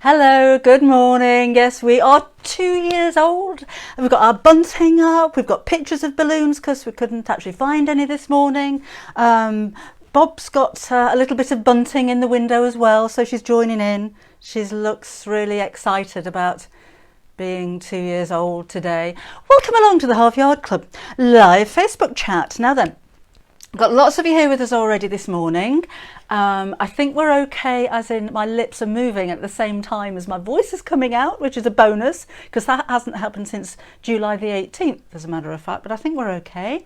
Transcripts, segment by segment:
Hello, good morning. Yes, we are 2 years old. We've got our bunting up. We've got pictures of balloons because we couldn't actually find any this morning. Bob's got a little bit of bunting in the window as well, so she's joining in. She looks really excited about being 2 years old today. Welcome along to the Half Yard Club live Facebook chat. Now then, I've got lots of you here with us already this morning. I think we're okay, as in my lips are moving at the same time as my voice is coming out, which is a bonus because that hasn't happened since July the 18th, as a matter of fact, but I think we're okay.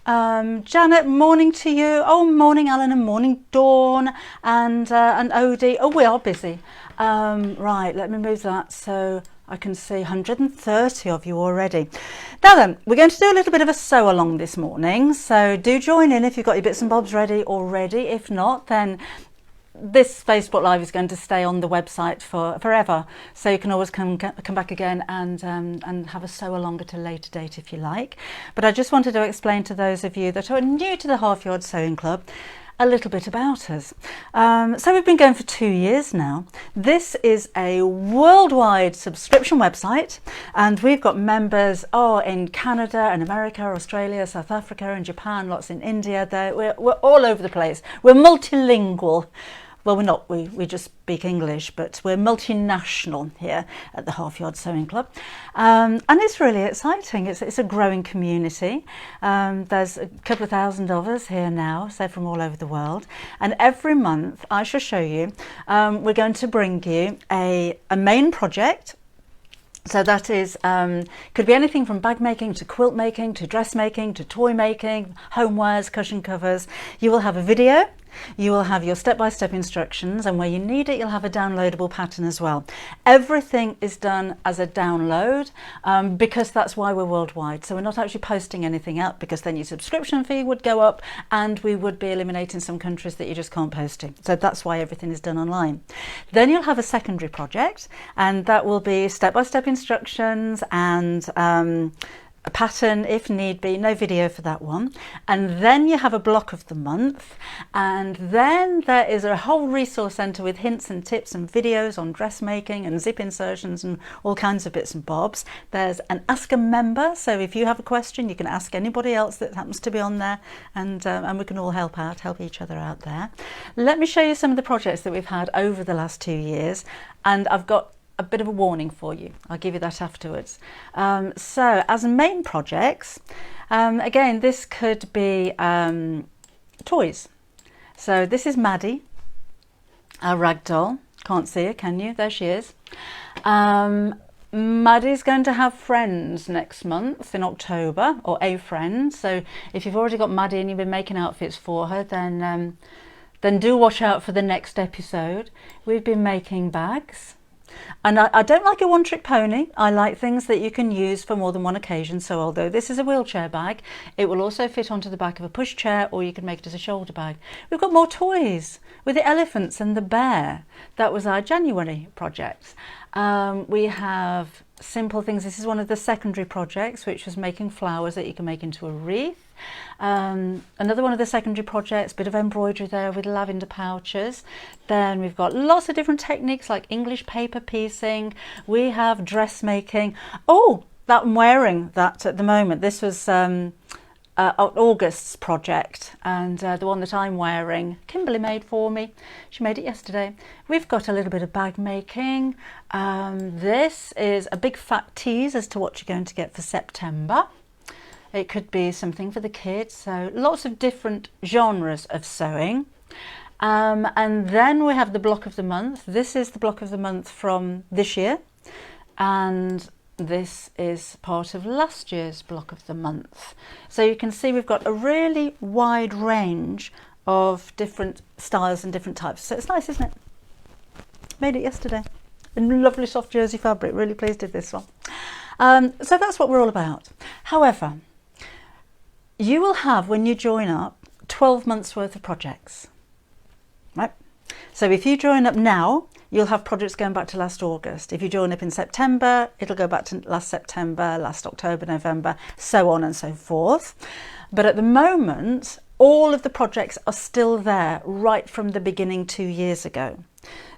Janet, morning to you. Oh, morning Alan, and morning Dawn, and Odie. Oh, we are busy. Right, let me move that so I can see 130 of you already. Now then, we're going to do a little bit of a sew along this morning, so do join in if you've got your bits and bobs ready already. If not, then this Facebook Live is going to stay on the website for forever, so you can always come back again and have a sew along at a later date if you like. But I just wanted to explain to those of you that are new to the Half Yard Sewing Club a little bit about us. So we've been going for 2 years now. This is a worldwide subscription website, and we've got members in Canada and America, Australia, South Africa and Japan, lots in India. We're all over the place. We're multilingual. Well, we're not, we just speak English, but we're multinational here at the Half Yard Sewing Club. And it's really exciting. It's a growing community. There's a couple of thousand of us here now, so from all over the world. And every month, I shall show you, we're going to bring you a main project. So that is, could be anything from bag making to quilt making to dress making to toy making, homewares, cushion covers. You will have a video. You will have your step-by-step instructions, and where you need it, you'll have a downloadable pattern as well. Everything is done as a download because that's why we're worldwide. So we're not actually posting anything out, because then your subscription fee would go up and we would be eliminating some countries that you just can't post to. So that's why everything is done online. Then you'll have a secondary project, and that will be step-by-step instructions and a pattern if need be, no video for that one. And then you have a block of the month, and then there is a whole resource centre with hints and tips and videos on dressmaking and zip insertions and all kinds of bits and bobs. There's an Ask a Member, so if you have a question you can ask anybody else that happens to be on there, and we can all help each other out there. Let me show you some of the projects that we've had over the last 2 years, and I've got a bit of a warning for you. I'll give you that afterwards. So as main projects, again, this could be toys. So this is Maddie, our rag doll. Can't see her, can you? There she is. Maddie's going to have friends next month in October, or a friend. So if you've already got Maddie and you've been making outfits for her, then do watch out for the next episode. We've been making bags. And I don't like a one-trick pony. I like things that you can use for more than one occasion. So although this is a wheelchair bag, it will also fit onto the back of a pushchair, or you can make it as a shoulder bag. We've got more toys with the elephants and the bear. That was our January project. We have simple things. This is one of the secondary projects, which was making flowers that you can make into a wreath. Another one of the secondary projects, bit of embroidery there with lavender pouches. Then we've got lots of different techniques like English paper piecing. We have dressmaking. Oh, that I'm wearing that at the moment. This was August's project, and the one that I'm wearing, Kimberly made for me. She made it yesterday. We've got a little bit of bag making. This is a big fat tease as to what you're going to get for September. It could be something for the kids, so lots of different genres of sewing. And then we have the block of the month. This is the block of the month from this year, and this is part of last year's block of the month. So you can see we've got a really wide range of different styles and different types. So it's nice, isn't it? Made it yesterday. In lovely soft jersey fabric. Really pleased with this one. So that's what we're all about. However, you will have, when you join up, 12 months worth of projects, right? So if you join up now, you'll have projects going back to last August. If you join up in September, it'll go back to last September, last October, November, so on and so forth. But at the moment, all of the projects are still there right from the beginning 2 years ago.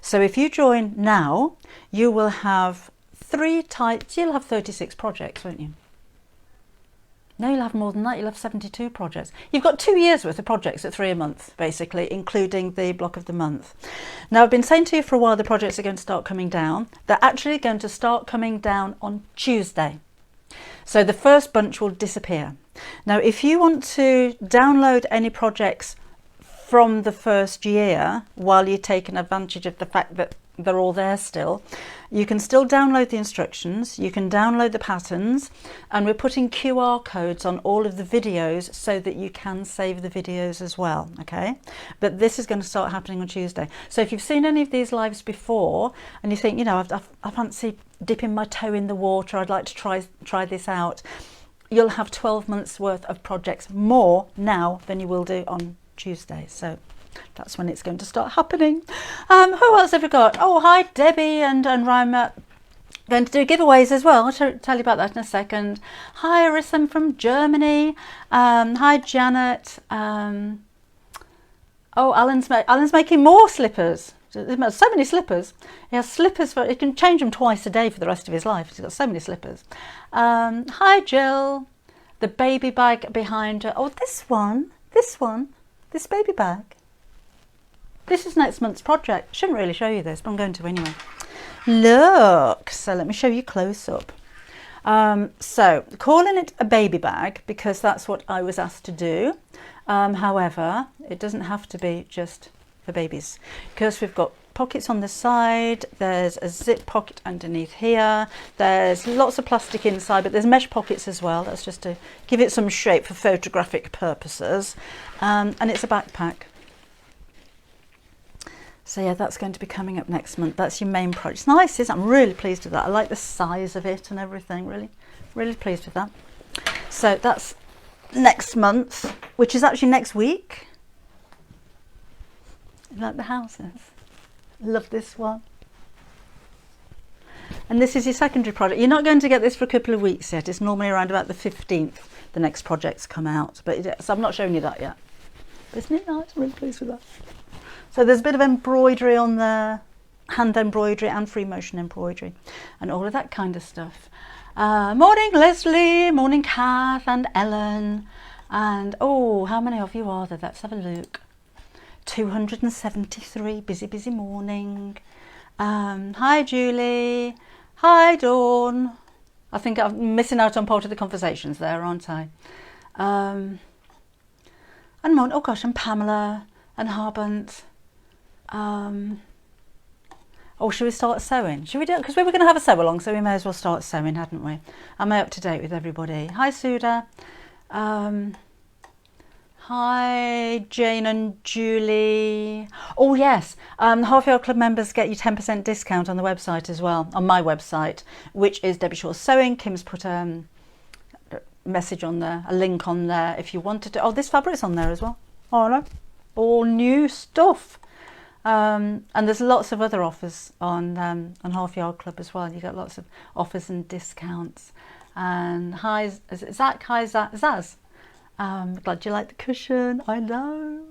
So if you join now, you will have you'll have 36 projects, won't you? No, you'll have more than that. You'll have 72 projects. You've got 2 years worth of projects at 3 a month, basically, including the block of the month. Now, I've been saying to you for a while the projects are going to start coming down. They're actually going to start coming down on Tuesday. So the first bunch will disappear. Now, if you want to download any projects from the first year while you're taking advantage of the fact that they're all there still, you can still download the instructions, you can download the patterns, and we're putting QR codes on all of the videos so that you can save the videos as well, okay? But this is going to start happening on Tuesday. So if you've seen any of these lives before and you think, you know, I fancy dipping my toe in the water, I'd like to try this out, you'll have 12 months worth of projects more now than you will do on Tuesday. So that's when it's going to start happening. Who else have we got? Oh, hi, Debbie and Ryan. Going to do giveaways as well. I'll tell you about that in a second. Hi, Arissa from Germany. Hi, Janet. Oh, Alan's making more slippers. There's so many slippers. He has slippers he can change them twice a day for the rest of his life. He's got so many slippers. Hi, Jill. The baby bag behind her. Oh, this baby bag. This is next month's project. Shouldn't really show you this, but I'm going to anyway. Look, so let me show you close up. So calling it a baby bag because that's what I was asked to do. However, it doesn't have to be just for babies because we've got pockets on the side, there's a zip pocket underneath here, there's lots of plastic inside, but there's mesh pockets as well. That's just to give it some shape for photographic purposes. And it's a backpack. So yeah, that's going to be coming up next month. That's your main project. It's nice, isn't it? I'm really pleased with that. I like the size of it and everything. Really pleased with that. So that's next month, which is actually next week. You like the houses? Love this one. And this is your secondary project. You're not going to get this for a couple of weeks yet. It's normally around about the 15th the next projects come out. But so I'm not showing you that yet. But isn't it nice? I'm really pleased with that. So there's a bit of embroidery on there, hand embroidery and free motion embroidery and all of that kind of stuff. Morning Leslie, morning Kath and Ellen. And oh, how many of you are there? Let's have a look. 273, busy morning. Hi Julie, hi Dawn. I think I'm missing out on part of the conversations there, aren't I? And oh gosh, and Pamela and Harbunt. Oh, should we start sewing? Should we do it? Because we were going to have a sew along, so we may as well start sewing, hadn't we? Am I up to date with everybody? Hi, Suda. Hi, Jane and Julie. Oh, yes. Half Yard Club members get you 10% discount on the website as well, on my website, which is Debbie Shaw's Sewing. Kim's put a message on there, a link on there if you wanted to. Oh, this fabric's on there as well. Oh, no. All new stuff. And there's lots of other offers on Half Yard Club as well. You get lots of offers and discounts. And hi, Zach, hi Zaz. Glad you like the cushion. I know.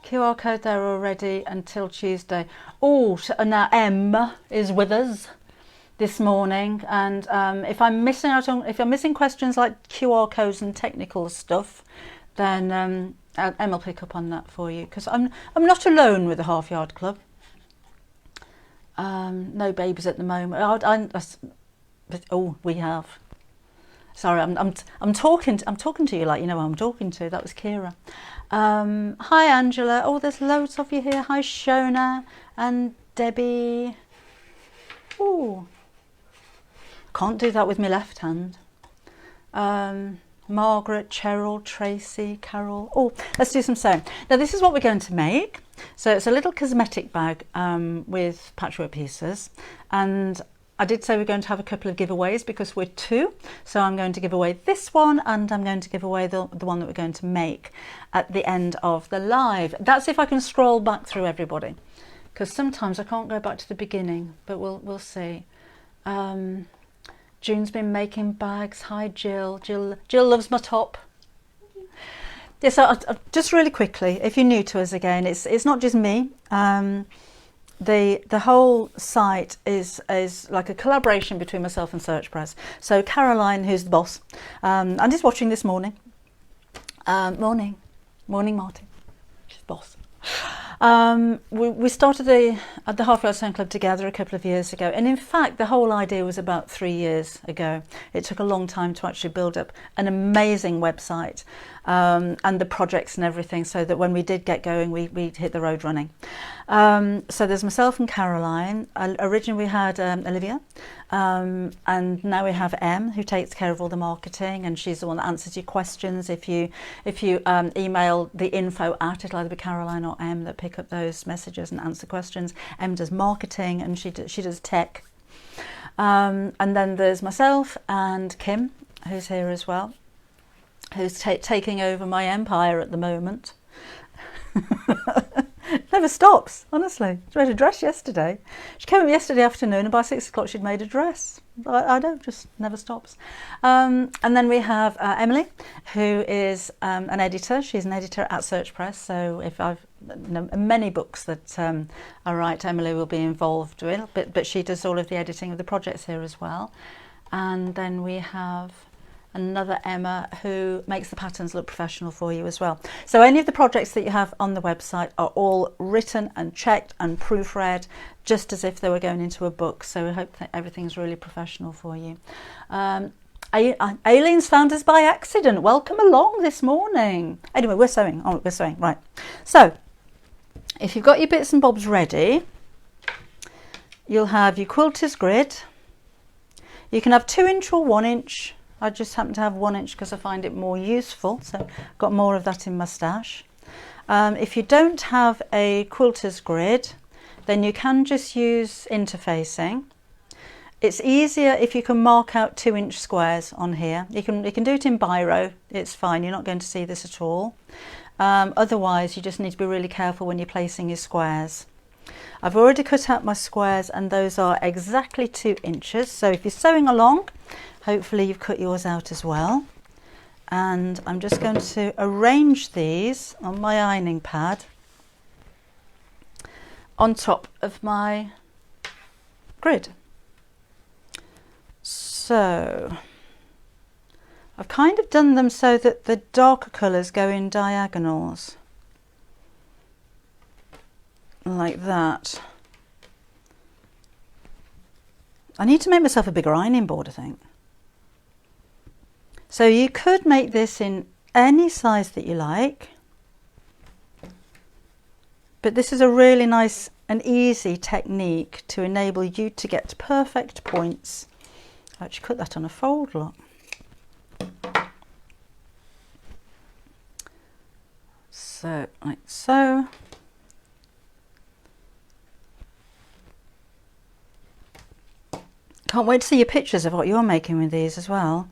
QR code there already until Tuesday. Oh, now M is with us this morning, and if I'm missing questions like QR codes and technical stuff, then Em will pick up on that for you, because I'm not alone with the Half Yard Club. No babies at the moment. Oh, we have. Sorry, I'm talking to you like you know who I'm talking to. That was Kira. Hi Angela. Oh, there's loads of you here. Hi Shona and Debbie. Oh, can't do that with my left hand. Margaret, Cheryl, Tracy, Carol. Oh, let's do some sewing. Now this is what we're going to make. So it's a little cosmetic bag with patchwork pieces, and I did say we're going to have a couple of giveaways because we're two. So I'm going to give away this one, and I'm going to give away the one that we're going to make at the end of the live. That's if I can scroll back through everybody, because sometimes I can't go back to the beginning, but we'll see. June's been making bags. Hi Jill. Jill loves my top. Yeah, so just really quickly, if you're new to us again, it's not just me. The whole site is like a collaboration between myself and SearchPress. So Caroline, who's the boss, I'm just watching this morning. Morning, Martin. She's boss. We started the Half Yard Sound Club together a couple of years ago, and in fact the whole idea was about 3 years ago. It took a long time to actually build up an amazing website and the projects and everything, so that when we did get going we hit the road running. So there's myself and Caroline. Originally we had Olivia, and now we have Em, who takes care of all the marketing, and she's the one that answers your questions. If you email the info at, it'll either be Caroline or Em that pick up those messages and answer questions. Em does marketing, and she does tech. And then there's myself and Kim, who's here as well, who's taking over my empire at the moment. Never stops, honestly. She made a dress yesterday. She came up yesterday afternoon, and by 6 o'clock she'd made a dress. I don't, just never stops. And then we have Emily, who is an editor. She's an editor at SearchPress. So if many books that I write, Emily will be involved with, but she does all of the editing of the projects here as well. And then we have another Emma, who makes the patterns look professional for you as well. So any of the projects that you have on the website are all written and checked and proofread, just as if they were going into a book. So we hope that everything's really professional for you. Aileen's found us by accident. Welcome along this morning. Anyway, we're sewing. Oh, we're sewing, right. So if you've got your bits and bobs ready, you'll have your quilter's grid. You can have 2-inch or 1-inch. I just happen to have 1-inch because I find it more useful, so I've got more of that in my stash. If you don't have a quilter's grid, then you can just use interfacing. It's easier if you can mark out 2-inch squares on here. You can do it in biro, it's fine, you're not going to see this at all. Otherwise, you just need to be really careful when you're placing your squares. I've already cut out my squares, and those are exactly 2 inches. So if you're sewing along, hopefully you've cut yours out as well. And I'm just going to arrange these on my ironing pad on top of my grid. So I've kind of done them so that the darker colours go in diagonals, like that. I need to make myself a bigger ironing board, I think. So you could make this in any size that you like, but this is a really nice and easy technique to enable you to get perfect points. I actually cut that on a fold, look. So, like so. Can't wait to see your pictures of what you're making with these as well.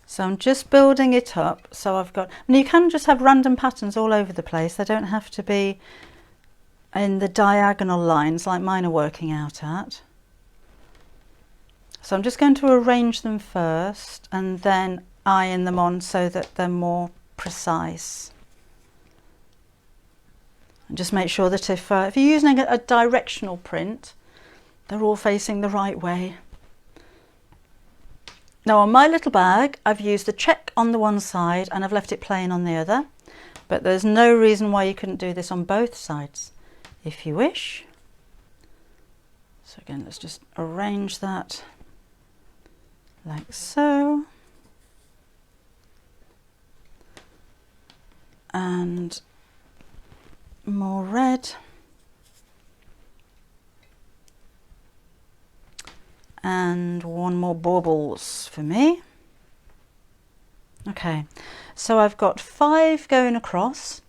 So I'm just building it up. So I've got, and you can just have random patterns all over the place. They don't have to be in the diagonal lines like mine are working out at. So I'm just going to arrange them first and then iron them on so that they're more precise. And just make sure that if you're using a directional print, they're all facing the right way. Now on my little bag, I've used the check on the one side and I've left it plain on the other, but there's no reason why you couldn't do this on both sides if you wish. So again, let's just arrange that like so. And more red. And one more baubles for me. Okay, so I've got 5 going across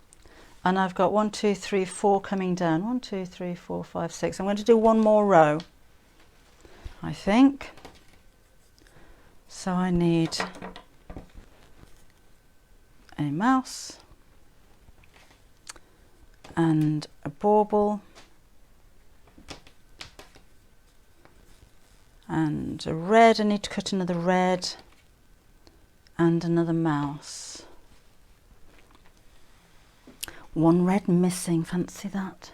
and I've got 1, 2, 3, 4 coming down. 1, 2, 3, 4, 5, 6. I'm going to do one more row, I think. So I need a mouse and a bauble and a red. I need to cut another red and another mouse. One red missing, fancy that.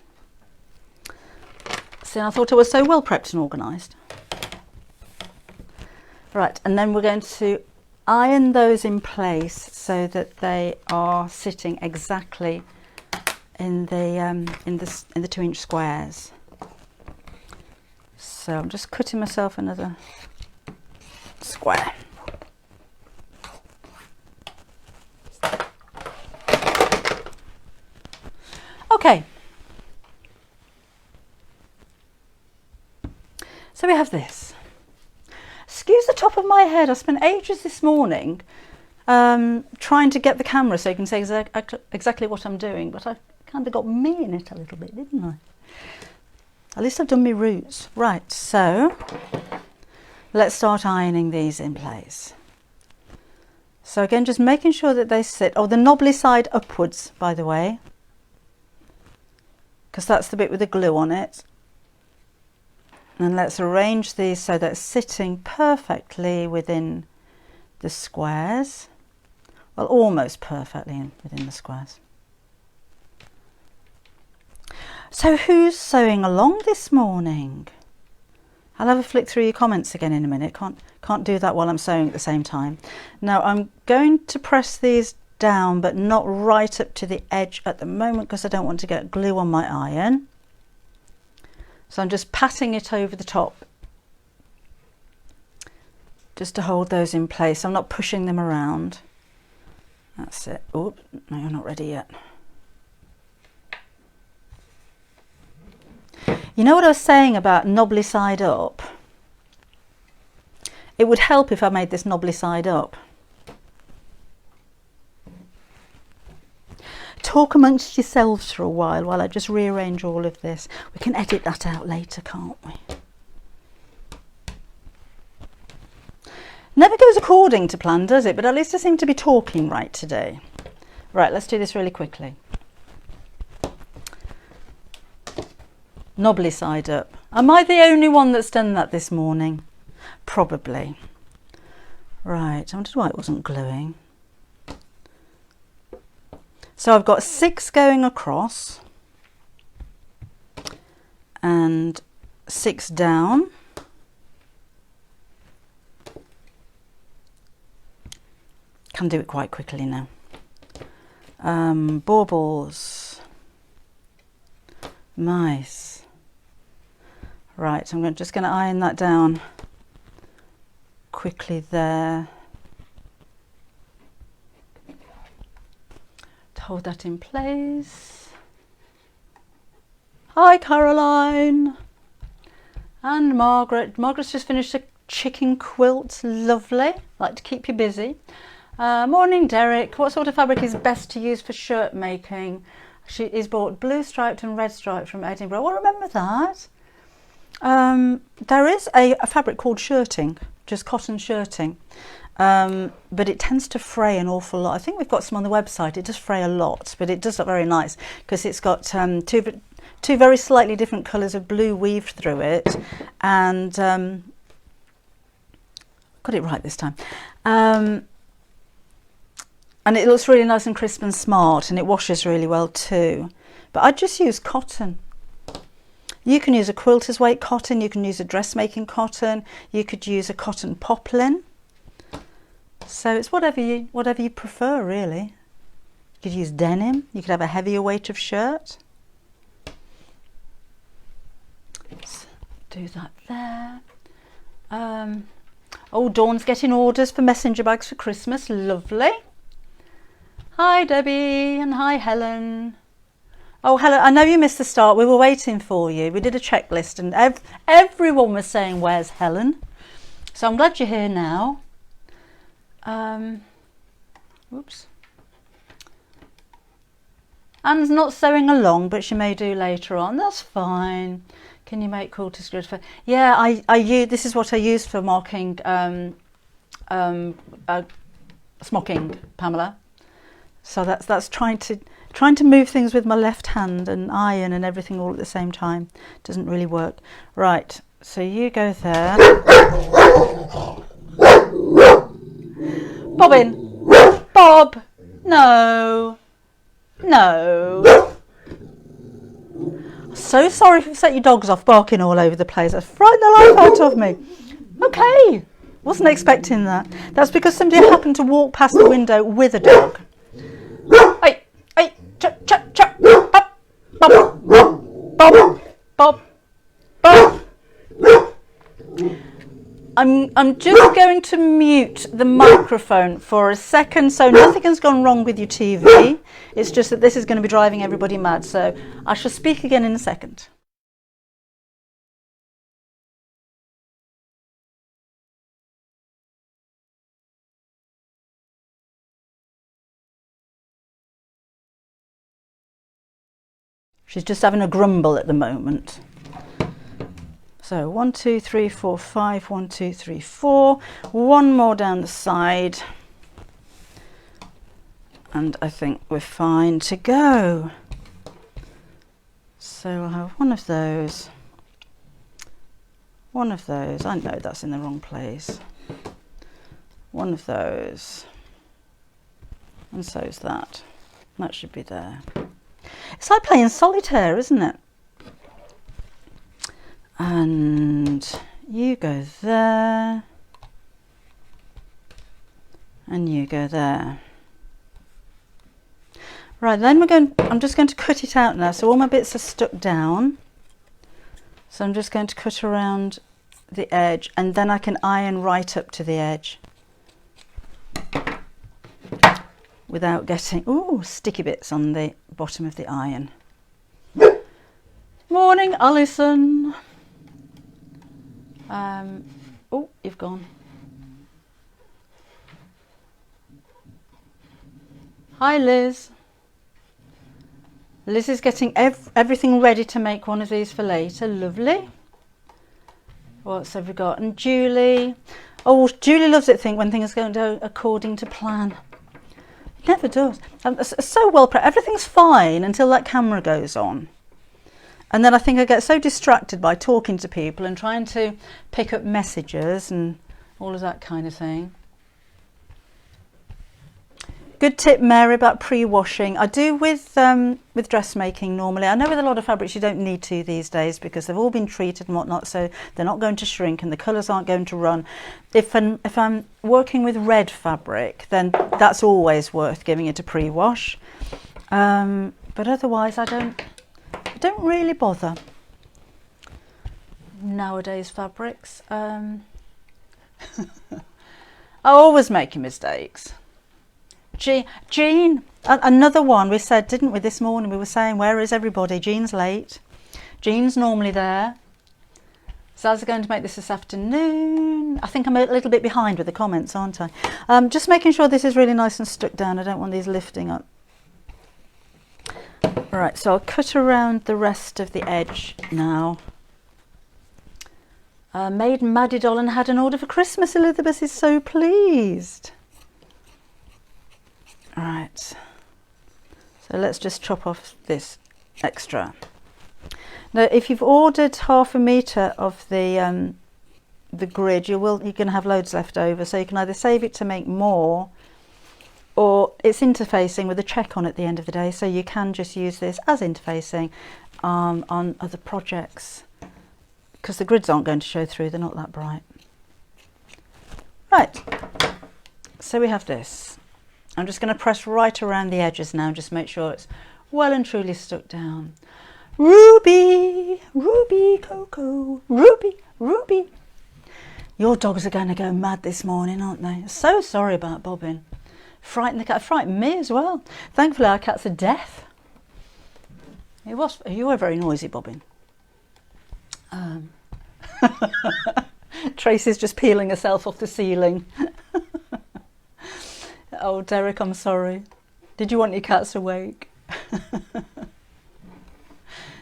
See, I thought I was so well prepped and organised. Right, and then we're going to iron those in place so that they are sitting exactly in the 2-inch squares. So I'm just cutting myself another square. Okay. So we have this. Excuse the top of my head. I spent ages this morning trying to get the camera so you can see exactly what I'm doing, but I kind of got me in it a little bit, didn't I? At least I've done my roots. Right, so let's start ironing these in place. So again, just making sure that they sit, the knobbly side upwards, by the way, because that's the bit with the glue on it. And let's arrange these so that it's sitting perfectly within the squares. Well, almost perfectly within the squares. So who's sewing along this morning? I'll have a flick through your comments again in a minute. Can't do that while I'm sewing at the same time. Now I'm going to press these down, but not right up to the edge at the moment because I don't want to get glue on my iron. So I'm just patting it over the top just to hold those in place. I'm not pushing them around. That's it. Oh, no, you're not ready yet. You know what I was saying about knobbly side up? It would help if I made this knobbly side up. Talk amongst yourselves for a while I just rearrange all of this. We can edit that out later, can't we? Never goes according to plan, does it? But at least I seem to be talking right today. Right, let's do this really quickly. Knobbly side up. Am I the only one that's done that this morning? Probably. Right, I wondered why it wasn't gluing. So I've got 6 going across and 6 down. Can do it quite quickly now. Baubles. Nice. Right, I'm just going to iron that down quickly there. Hold that in place. Hi Caroline and Margaret. Margaret's just finished a chicken quilt. Lovely. Like to keep you busy. Morning Derek. What sort of fabric is best to use for shirt making? She is bought blue striped and red striped from Edinburgh. Well, remember that. There is a fabric called shirting, just cotton shirting. But it tends to fray an awful lot. I think we've got some on the website. It does fray a lot, but it does look very nice because it's got two very slightly different colours of blue weaved through it, and got it right this time. And it looks really nice and crisp and smart, and it washes really well too. But I'd just use cotton. You can use a quilter's weight cotton. You can use a dressmaking cotton. You could use a cotton poplin. So it's whatever you prefer, really. You could use denim. You could have a heavier weight of shirt. Let's do that there. Oh, Dawn's getting orders for messenger bags for Christmas. Lovely. Hi, Debbie, and hi, Helen. Oh, Helen, I know you missed the start. We were waiting for you. We did a checklist, and everyone was saying, "Where's Helen?" So I'm glad you're here now. Whoops. Anne's not sewing along, but she may do later on. That's fine. Can you make quilters grid for? Yeah, I use. This is what I use for marking smocking, Pamela. So that's trying to move things with my left hand and iron and everything all at the same time. Doesn't really work. Right. So you go there. Bobbin. Bob. No. No. So sorry if you set your dogs off barking all over the place. That's frightened the life out of me. Okay. Wasn't expecting that. That's because somebody happened to walk past the window with a dog. Hey, hey, chop, chop, chop. Bob, bob, bob, bob, bob. I'm just going to mute the microphone for a second, so nothing has gone wrong with your TV. It's just that this is going to be driving everybody mad, so I shall speak again in a second. She's just having a grumble at the moment. So 1, 2, 3, 4, 5, 1, 2, 3, 4. One more down the side. And I think we're fine to go. So I'll have one of those. One of those. I know that's in the wrong place. One of those. And so is that. That should be there. It's like playing solitaire, isn't it? And you go there, and you go there. Right, then I'm just going to cut it out now. So all my bits are stuck down. So I'm just going to cut around the edge, and then I can iron right up to the edge without getting, sticky bits on the bottom of the iron. Morning, Alison. Oh, you've gone. Hi, Liz. Liz is getting everything ready to make one of these for later. Lovely. What else have we got? And Julie. Oh, Julie loves it when things don't go according to plan. It never does. So well prepped. Everything's fine until that camera goes on. And then I think I get so distracted by talking to people and trying to pick up messages and all of that kind of thing. Good tip, Mary, about pre-washing. I do with dressmaking normally. I know with a lot of fabrics you don't need to these days because they've all been treated and whatnot, so they're not going to shrink and the colours aren't going to run. If I'm working with red fabric, then that's always worth giving it a pre-wash. But otherwise I don't really bother. Nowadays fabrics. I'm always making mistakes. Jean, another one we said, didn't we, this morning? We were saying, where is everybody? Jean's late. Jean's normally there. So I was going to make this afternoon. I think I'm a little bit behind with the comments, aren't I? Just making sure this is really nice and stuck down. I don't want these lifting up. Right, so I'll cut around the rest of the edge now. Maid Maddie Dolan had an order for Christmas. Elizabeth is so pleased. Right, so let's just chop off this extra. Now, if you've ordered 1/2 metre of the grid, you're going to have loads left over. So you can either save it to make more, or it's interfacing with a check on at the end of the day. So you can just use this as interfacing on other projects because the grids aren't going to show through. They're not that bright. Right, so we have this. I'm just going to press right around the edges now, just make sure it's well and truly stuck down. Ruby, Ruby, Coco, Ruby, Ruby. Your dogs are going to go mad this morning, aren't they? So sorry about Bobbin. Frightened the cat, frightened me as well. Thankfully our cats are deaf. You were very noisy, Bobbin. Tracy's just peeling herself off the ceiling. Oh, Derek, I'm sorry. Did you want your cats awake?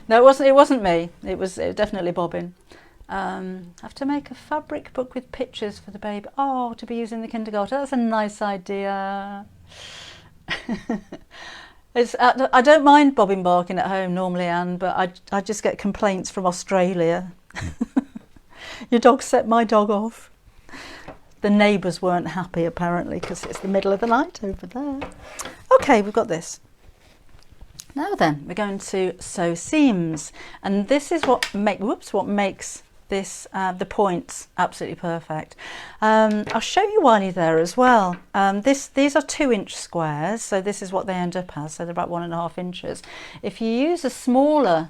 No, it wasn't me. It was definitely Bobbin. Have to make a fabric book with pictures for the baby. Oh, to be used in the kindergarten. That's a nice idea. I don't mind Bobbin barking at home normally, Anne, but I just get complaints from Australia. Your dog set my dog off. The neighbours weren't happy apparently because it's the middle of the night over there. Okay, we've got this. Now then, we're going to sew seams, and this is what makes this the points absolutely perfect. I'll show you while you're there as well. These are 2-inch squares, so this is what they end up as, so they're about 1.5 inches. If you use a smaller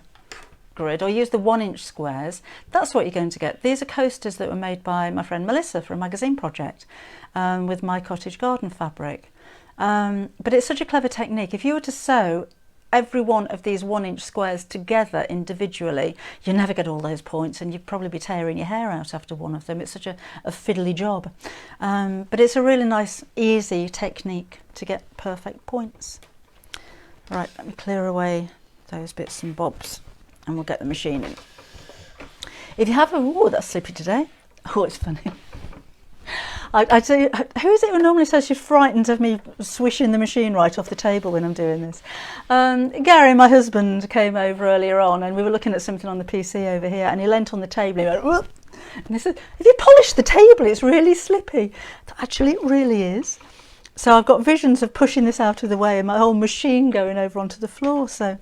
grid or use the 1-inch squares, that's what you're going to get. These are coasters that were made by my friend Melissa for a magazine project with my cottage garden fabric. But it's such a clever technique. If you were to sew every one of these 1-inch squares together individually, you never get all those points, and you'd probably be tearing your hair out after one of them. It's such a fiddly job. But it's a really nice, easy technique to get perfect points. Right, let me clear away those bits and bobs and we'll get the machine in. If you have oh, that's slippy today. Oh, it's funny. I do. Who is it who normally says you're frightened of me swishing the machine right off the table when I'm doing this? Gary, my husband, came over earlier on and we were looking at something on the PC over here, and he leant on the table and he went, whoop, and he said, "If you polish the table, it's really slippy." Actually, it really is. So I've got visions of pushing this out of the way and my whole machine going over onto the floor. So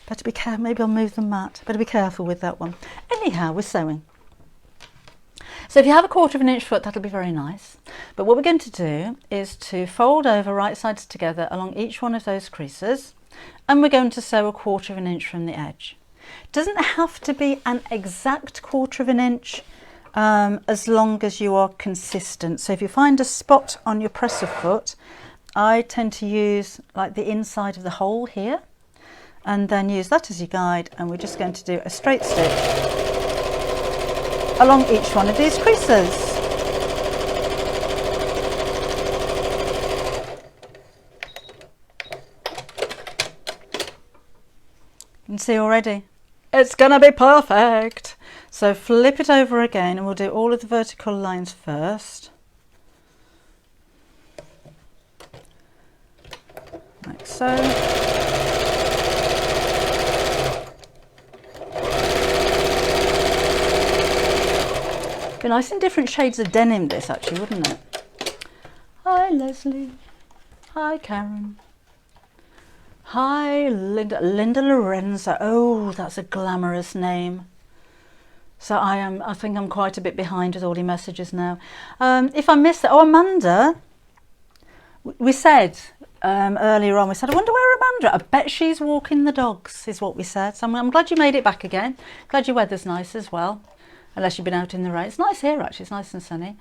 better be careful. Maybe I'll move the mat. Better be careful with that one. Anyhow, we're sewing. So if you have a 1/4 inch foot, that'll be very nice. But what we're going to do is to fold over right sides together along each one of those creases, and we're going to sew a 1/4 inch from the edge. It doesn't have to be an exact 1/4 inch, as long as you are consistent. So if you find a spot on your presser foot, I tend to use like the inside of the hole here, and then use that as your guide, and we're just going to do a straight stitch along each one of these creases. You can see already, it's gonna be perfect. So flip it over again and we'll do all of the vertical lines first. Like so. Be nice in different shades of denim, this actually, wouldn't it? Hi Leslie. Hi Karen. Hi Linda. Linda Lorenza. Oh, that's a glamorous name. So I think I'm quite a bit behind with all your messages now. If I missed it, oh, Amanda. We said earlier on, we said, I wonder where Amanda, I bet she's walking the dogs, is what we said. So I'm glad you made it back again. Glad your weather's nice as well. Unless you've been out in the rain. It's nice here actually, it's nice and sunny.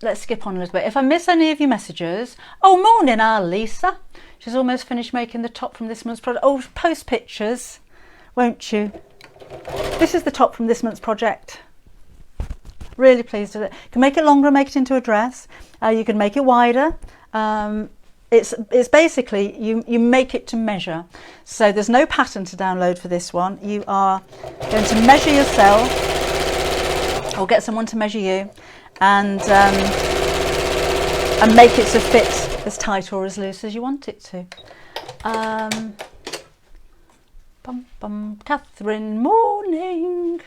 Let's skip on a little bit. If I miss any of your messages, oh, morning, Lisa. She's almost finished making the top from this month's project. Oh, post pictures, won't you? This is the top from this month's project. Really pleased with it. You can make it longer and make it into a dress. You can make it wider. It's basically, you make it to measure. So there's no pattern to download for this one. You are going to measure yourself, or get someone to measure you, and make it to fit as tight or as loose as you want it to. Catherine, morning.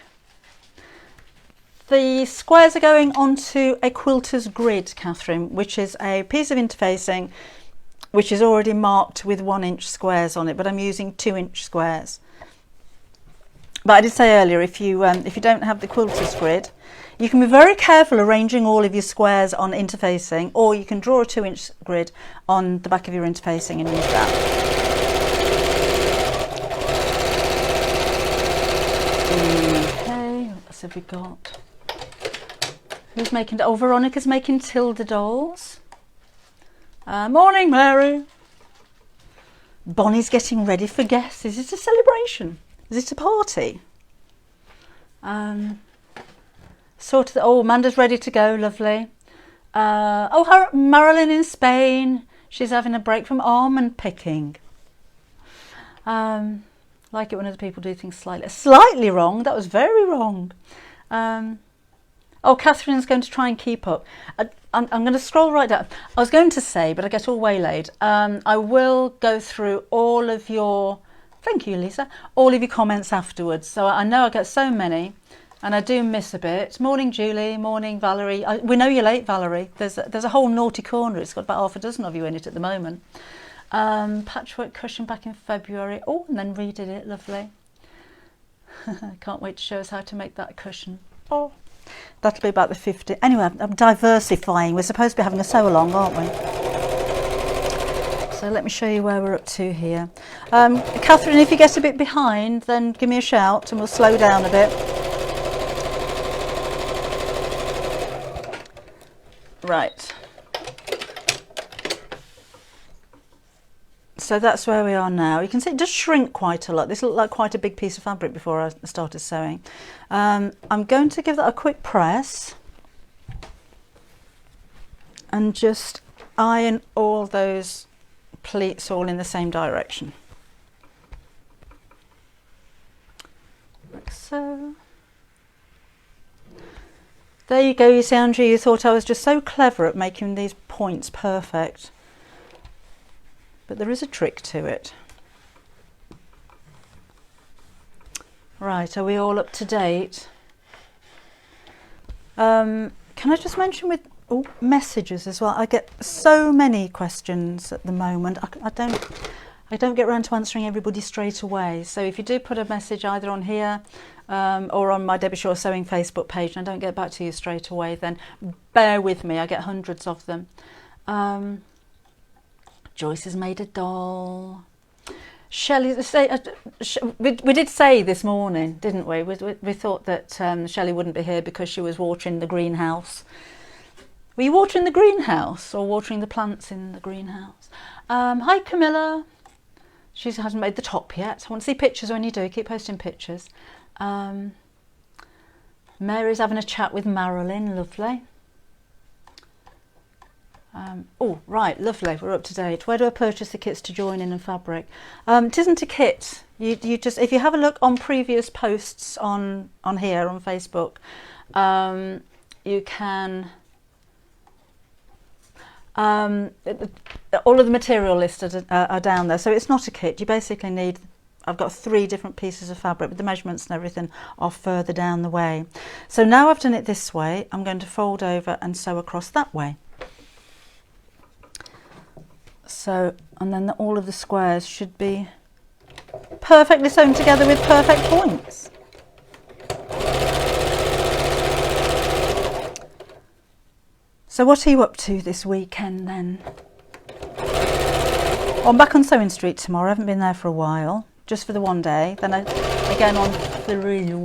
The squares are going onto a quilter's grid, Catherine, which is a piece of interfacing which is already marked with 1-inch squares on it, but I'm using 2-inch squares. But I did say earlier, if you don't have the quilter's grid, you can be very careful arranging all of your squares on interfacing, or you can draw a 2-inch grid on the back of your interfacing and use that. Okay, what else have we got? Who's making? Oh, Veronica's making Tilda dolls. Morning, Mary. Bonnie's getting ready for guests. Is it a celebration? Is it a party? Oh, Amanda's ready to go, lovely. Marilyn in Spain. She's having a break from almond picking. Like it when other people do things slightly wrong. That was very wrong. Catherine's going to try and keep up. I'm going to scroll right down. I was going to say, but I get all waylaid. I will go through all of your, thank you, Lisa, all of your comments afterwards. So I know I get so many, and I do miss a bit. Morning, Julie. Morning, Valerie. We know you're late, Valerie. There's a whole naughty corner. It's got about half a dozen of you in it at the moment. Patchwork cushion back in February. Oh, and then redid it, lovely. Can't wait to show us how to make that cushion. Oh, that'll be about the 50. Anyway, I'm diversifying. We're supposed to be having a sew along, aren't we? So let me show you where we're up to here. Catherine, if you get a bit behind, then give me a shout and we'll slow down a bit. Right. So that's where we are now. You can see it does shrink quite a lot. This looked like quite a big piece of fabric before I started sewing. I'm going to give that a quick press and just iron all those pleats all in the same direction. Like so. There you go. You see, Andrew, you thought I was just so clever at making these points perfect. But there is a trick to it. Right, are we all up to date? Can I just mention with messages as well? I get so many questions at the moment. I don't get around to answering everybody straight away. So if you do put a message either on here or on my Debbie Shaw Sewing Facebook page and I don't get back to you straight away, then bear with me. I get hundreds of them. Joyce has made a doll. Shelley, we did say this morning, didn't we? We thought that Shelley wouldn't be here because she was watering the greenhouse. Were you watering the greenhouse or watering the plants in the greenhouse? Hi, Camilla. She hasn't made the top yet. I want to see pictures when you do. Keep posting pictures. Mary's having a chat with Marilyn. Lovely. Oh, right, lovely, we're up to date. Where do I purchase the kits to join in and fabric? It isn't a kit. You just, if you have a look on previous posts on here on Facebook, you can, all of the material listed are down there. So it's not a kit. You basically need, I've got 3 different pieces of fabric, but the measurements and everything are further down the way. So now I've done it this way, I'm going to fold over and sew across that way. So, and then all of the squares should be perfectly sewn together with perfect points. So what are you up to this weekend then? I'm back on Sewing Street tomorrow. I haven't been there for a while, just for the one day. Then again on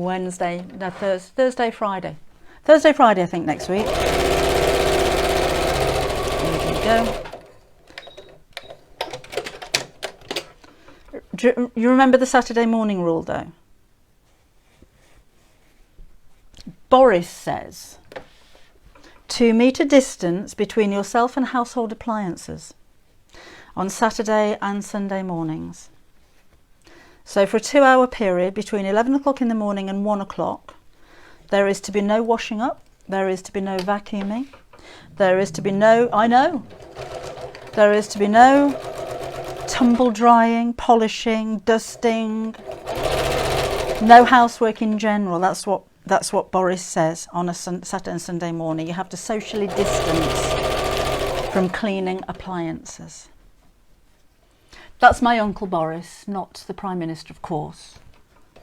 Wednesday, no, Thursday, Friday. Thursday, Friday I think next week. There you go. Do you remember the Saturday morning rule though? Boris says 2 metre distance between yourself and household appliances on Saturday and Sunday mornings. So for a 2-hour period between 11 o'clock in the morning and 1 o'clock, there is to be no washing up, there is to be no vacuuming, there is to be no, there is to be no tumble drying, polishing, dusting, no housework in general. That's what Boris says on a Saturday and Sunday morning. You have to socially distance from cleaning appliances. That's my Uncle Boris, not the Prime Minister, of course.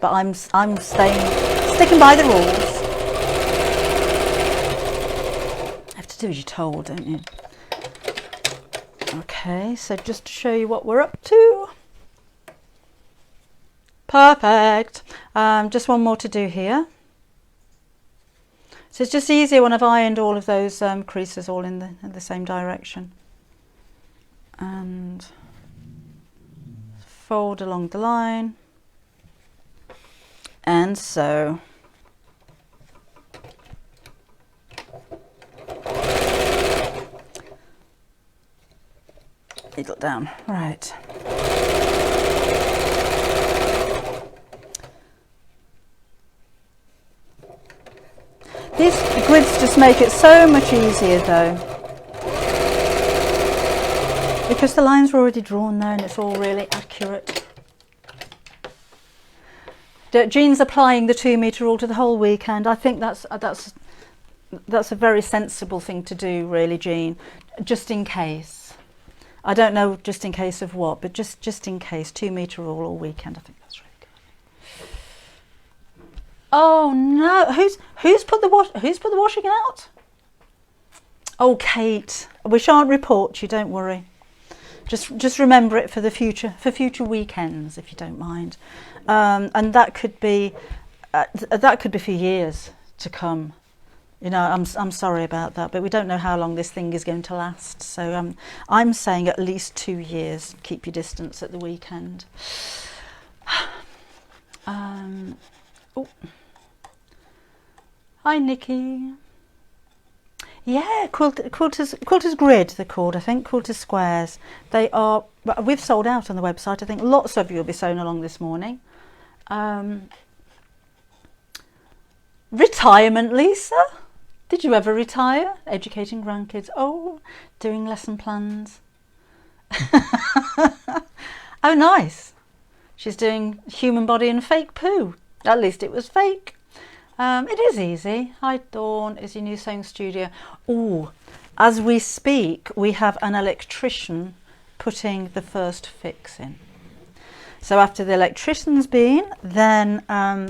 But I'm sticking by the rules. You have to do as you're told, don't you? Okay, so just to show you what we're up to. Perfect. Just one more to do here. So it's just easier when I've ironed all of those creases all in the same direction. And fold along the line. And sew. Needle down, right. These grids just make it so much easier though, because the lines are already drawn there and it's all really accurate. Jean's applying the 2 metre rule to the whole weekend. I think that's a very sensible thing to do, really, Jean, just in case. I don't know just in case of what, but just in case, 2 metre rule all weekend. I think that's really good. Oh no, who's put the washing out? Oh, Kate, we shan't report you, don't worry. Just remember it for the future, for future weekends, if you don't mind. And that could be for years to come. You know, I'm sorry about that, but we don't know how long this thing is going to last. So I'm saying at least 2 years. Keep your distance at the weekend. Oh. Hi, Nikki. Yeah, quilters grid they're called, I think, quilters squares. They are, we've sold out on the website. I think lots of you will be sewing along this morning. Retirement, Lisa? Did you ever retire? Educating grandkids. Oh, doing lesson plans. Oh, nice. She's doing human body and fake poo. At least it was fake. It is easy. Hi, Dawn. Is your new sewing studio? Oh, as we speak, we have an electrician putting the first fix in. So after the electrician's been, then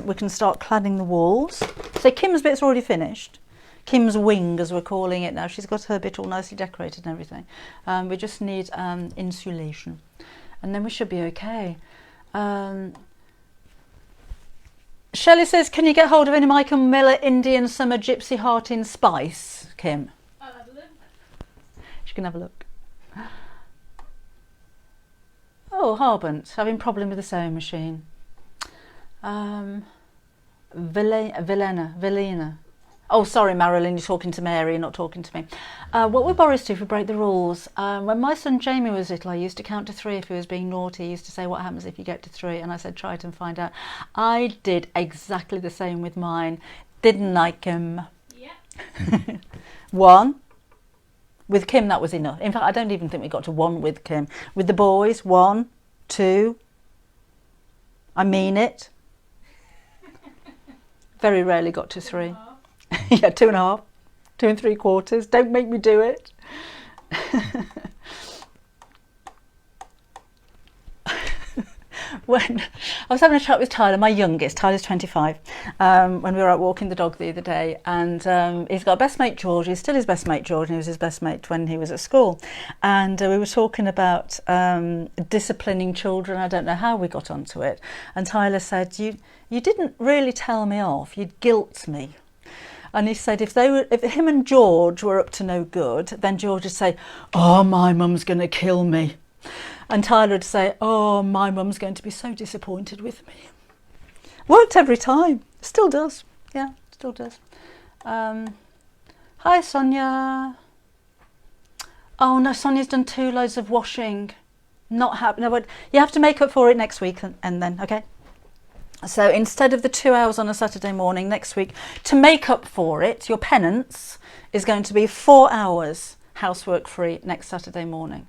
we can start cladding the walls. So Kim's bit's already finished. Kim's wing, as we're calling it now. She's got her bit all nicely decorated and everything. We just need insulation, and then we should be okay. Shelley says, can you get hold of any Michael Miller Indian Summer Gypsy Heart in Spice, Kim? I'll have a look. She can have a look. Oh, Harbant, having problem with the sewing machine. Velena. Oh, sorry, Marilyn, you're talking to Mary, you're not talking to me. What would Boris do if we break the rules? When my son Jamie was little, I used to count to 3 if he was being naughty. He used to say, what happens if you get to 3? And I said, try it and find out. I did exactly the same with mine. Didn't I, Kim? Yeah. 1. With Kim, that was enough. In fact, I don't even think we got to 1 with Kim. With the boys, 1, 2. I mean it. Very rarely got to 3. Yeah, 2.5, 2 3/4. Don't make me do it. When I was having a chat with Tyler, my youngest, Tyler's 25, when we were out walking the dog the other day, and he's got a best mate George. He's still his best mate George, and he was his best mate when he was at school. And we were talking about disciplining children. I don't know how we got onto it. And Tyler said, you didn't really tell me off, you'd guilt me. And he said if him and George were up to no good, then George would say, oh, my mum's going to kill me. And Tyler would say, oh, my mum's going to be so disappointed with me. Worked every time. Still does. Yeah, still does. Hi, Sonia. Oh, no, Sonia's done 2 loads of washing. Not happy. No, but you have to make up for it next week and then, okay? So instead of the 2 hours on a Saturday morning next week, to make up for it, your penance is going to be 4 hours housework free next Saturday morning.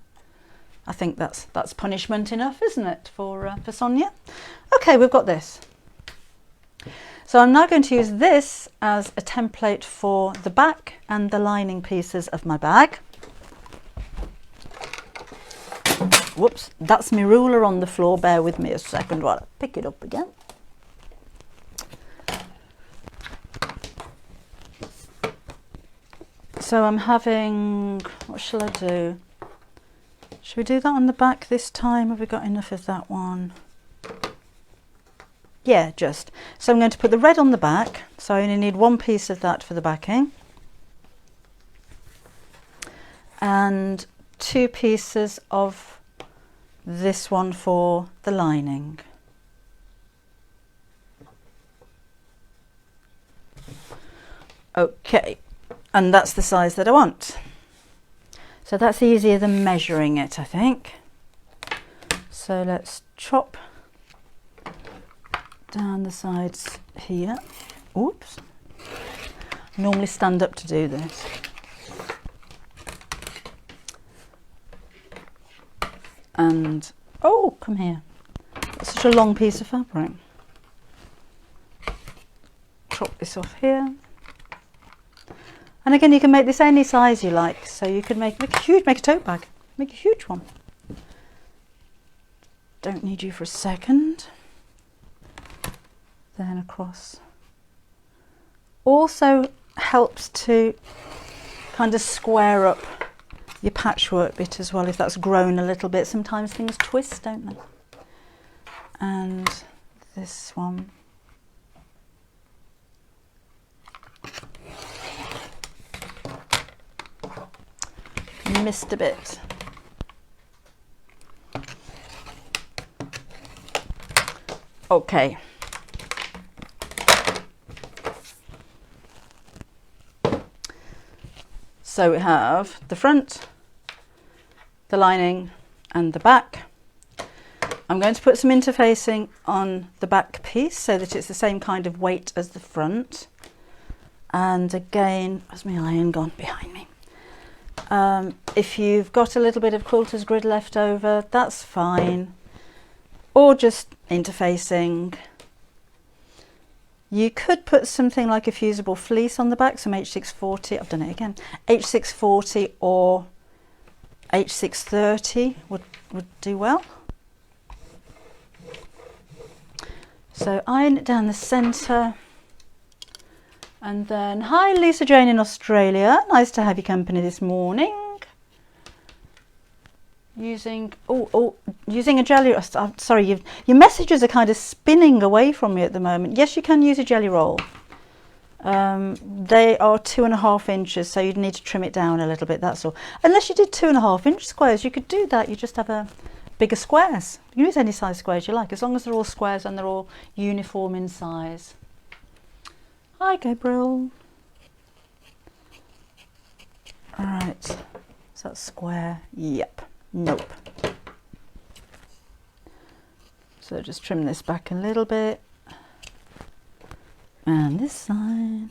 I think that's punishment enough, isn't it, for Sonia? Okay, we've got this. So I'm now going to use this as a template for the back and the lining pieces of my bag. Whoops, that's my ruler on the floor. Bear with me a second while I pick it up again. So I'm having, what shall I do? Should we do that on the back this time? Have we got enough of that one? Yeah, just. So I'm going to put the red on the back. So I only need 1 piece of that for the backing. And 2 pieces of this one for the lining. Okay. And that's the size that I want. So that's easier than measuring it, I think. So let's chop down the sides here. Oops. Normally stand up to do this. And, oh, come here. That's such a long piece of fabric. Chop this off here. And again, you can make this any size you like. So you could make a tote bag, make a huge one. don't need you for a second. Then across. Also helps to kind of square up your patchwork bit as well if that's grown a little bit. Sometimes things twist, don't they? And this one. Missed a bit. Okay. So we have the front, the lining and the back. I'm going to put some interfacing on the back piece so that it's the same kind of weight as the front. And again, has my iron gone behind me? If you've got a little bit of quilter's grid left over, that's fine. Or just interfacing. You could put something like a fusible fleece on the back, some H640, I've done it again, H640 or H630 would do well. So iron it down the centre. And then, hi Lisa Jane in Australia, nice to have your company this morning. Using a jelly, sorry, your messages are kind of spinning away from me at the moment. Yes, you can use a jelly roll. They are 2.5 inches, so you'd need to trim it down a little bit, that's all. Unless you did 2.5 inch squares, you could do that. You just have a bigger squares. You can use any size squares you like, as long as they're all squares and they're all uniform in size. Hi, Gabriel. All right, is that square? Yep. Nope. So just trim this back a little bit. And this side.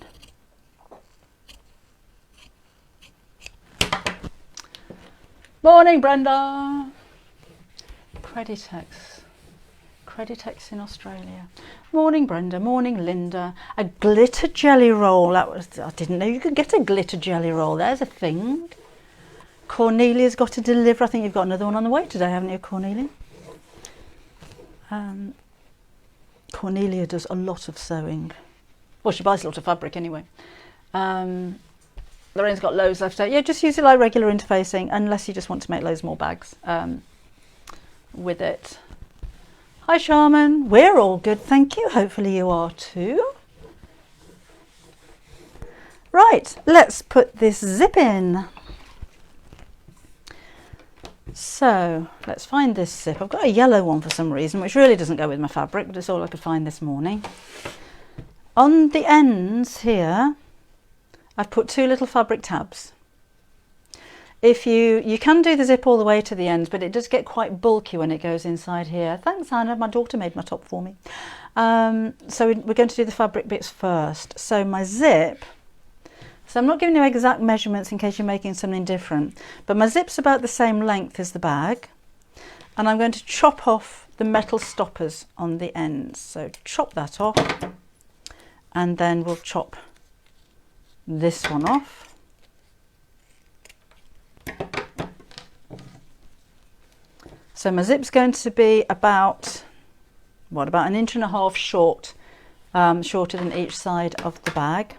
Morning, Brenda. Creditex in Australia. Morning, Brenda. Morning, Linda. A glitter jelly roll. I didn't know you could get a glitter jelly roll. There's a thing. Cornelia's got to deliver. I think you've got another one on the way today, haven't you, Cornelia? Cornelia does a lot of sewing. Well, she buys a lot of fabric anyway. Lorraine's got loads left out. Yeah, just use it like regular interfacing, unless you just want to make loads more bags with it. Hi, Shaman. We're all good, thank you. Hopefully you are too. Right, let's put this zip in. So let's find this zip. I've got a yellow one for some reason, which really doesn't go with my fabric, but it's all I could find this morning. On the ends here, I've put 2 little fabric tabs. If you can do the zip all the way to the ends, but it does get quite bulky when it goes inside here. Thanks, Hannah. My daughter made my top for me. So we're going to do the fabric bits first. So my zip. So I'm not giving you exact measurements in case you're making something different, but my zip's about the same length as the bag, and I'm going to chop off the metal stoppers on the ends. So chop that off, and then we'll chop this one off. So my zip's going to be about 1.5 inches short, shorter than each side of the bag.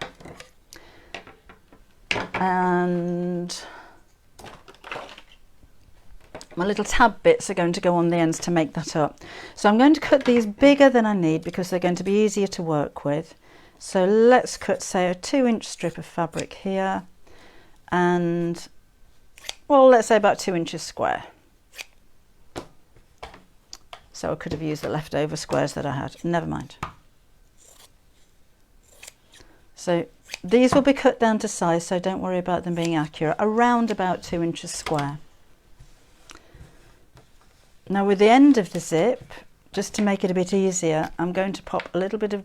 And my little tab bits are going to go on the ends to make that up. So I'm going to cut these bigger than I need because they're going to be easier to work with. So let's cut, say, a 2-inch strip of fabric here, and, well, let's say about 2 inches square. So I could have used the leftover squares that I had. Never mind. So these will be cut down to size, so don't worry about them being accurate. Around about 2 inches square. Now with the end of the zip, just to make it a bit easier, I'm going to pop a little bit of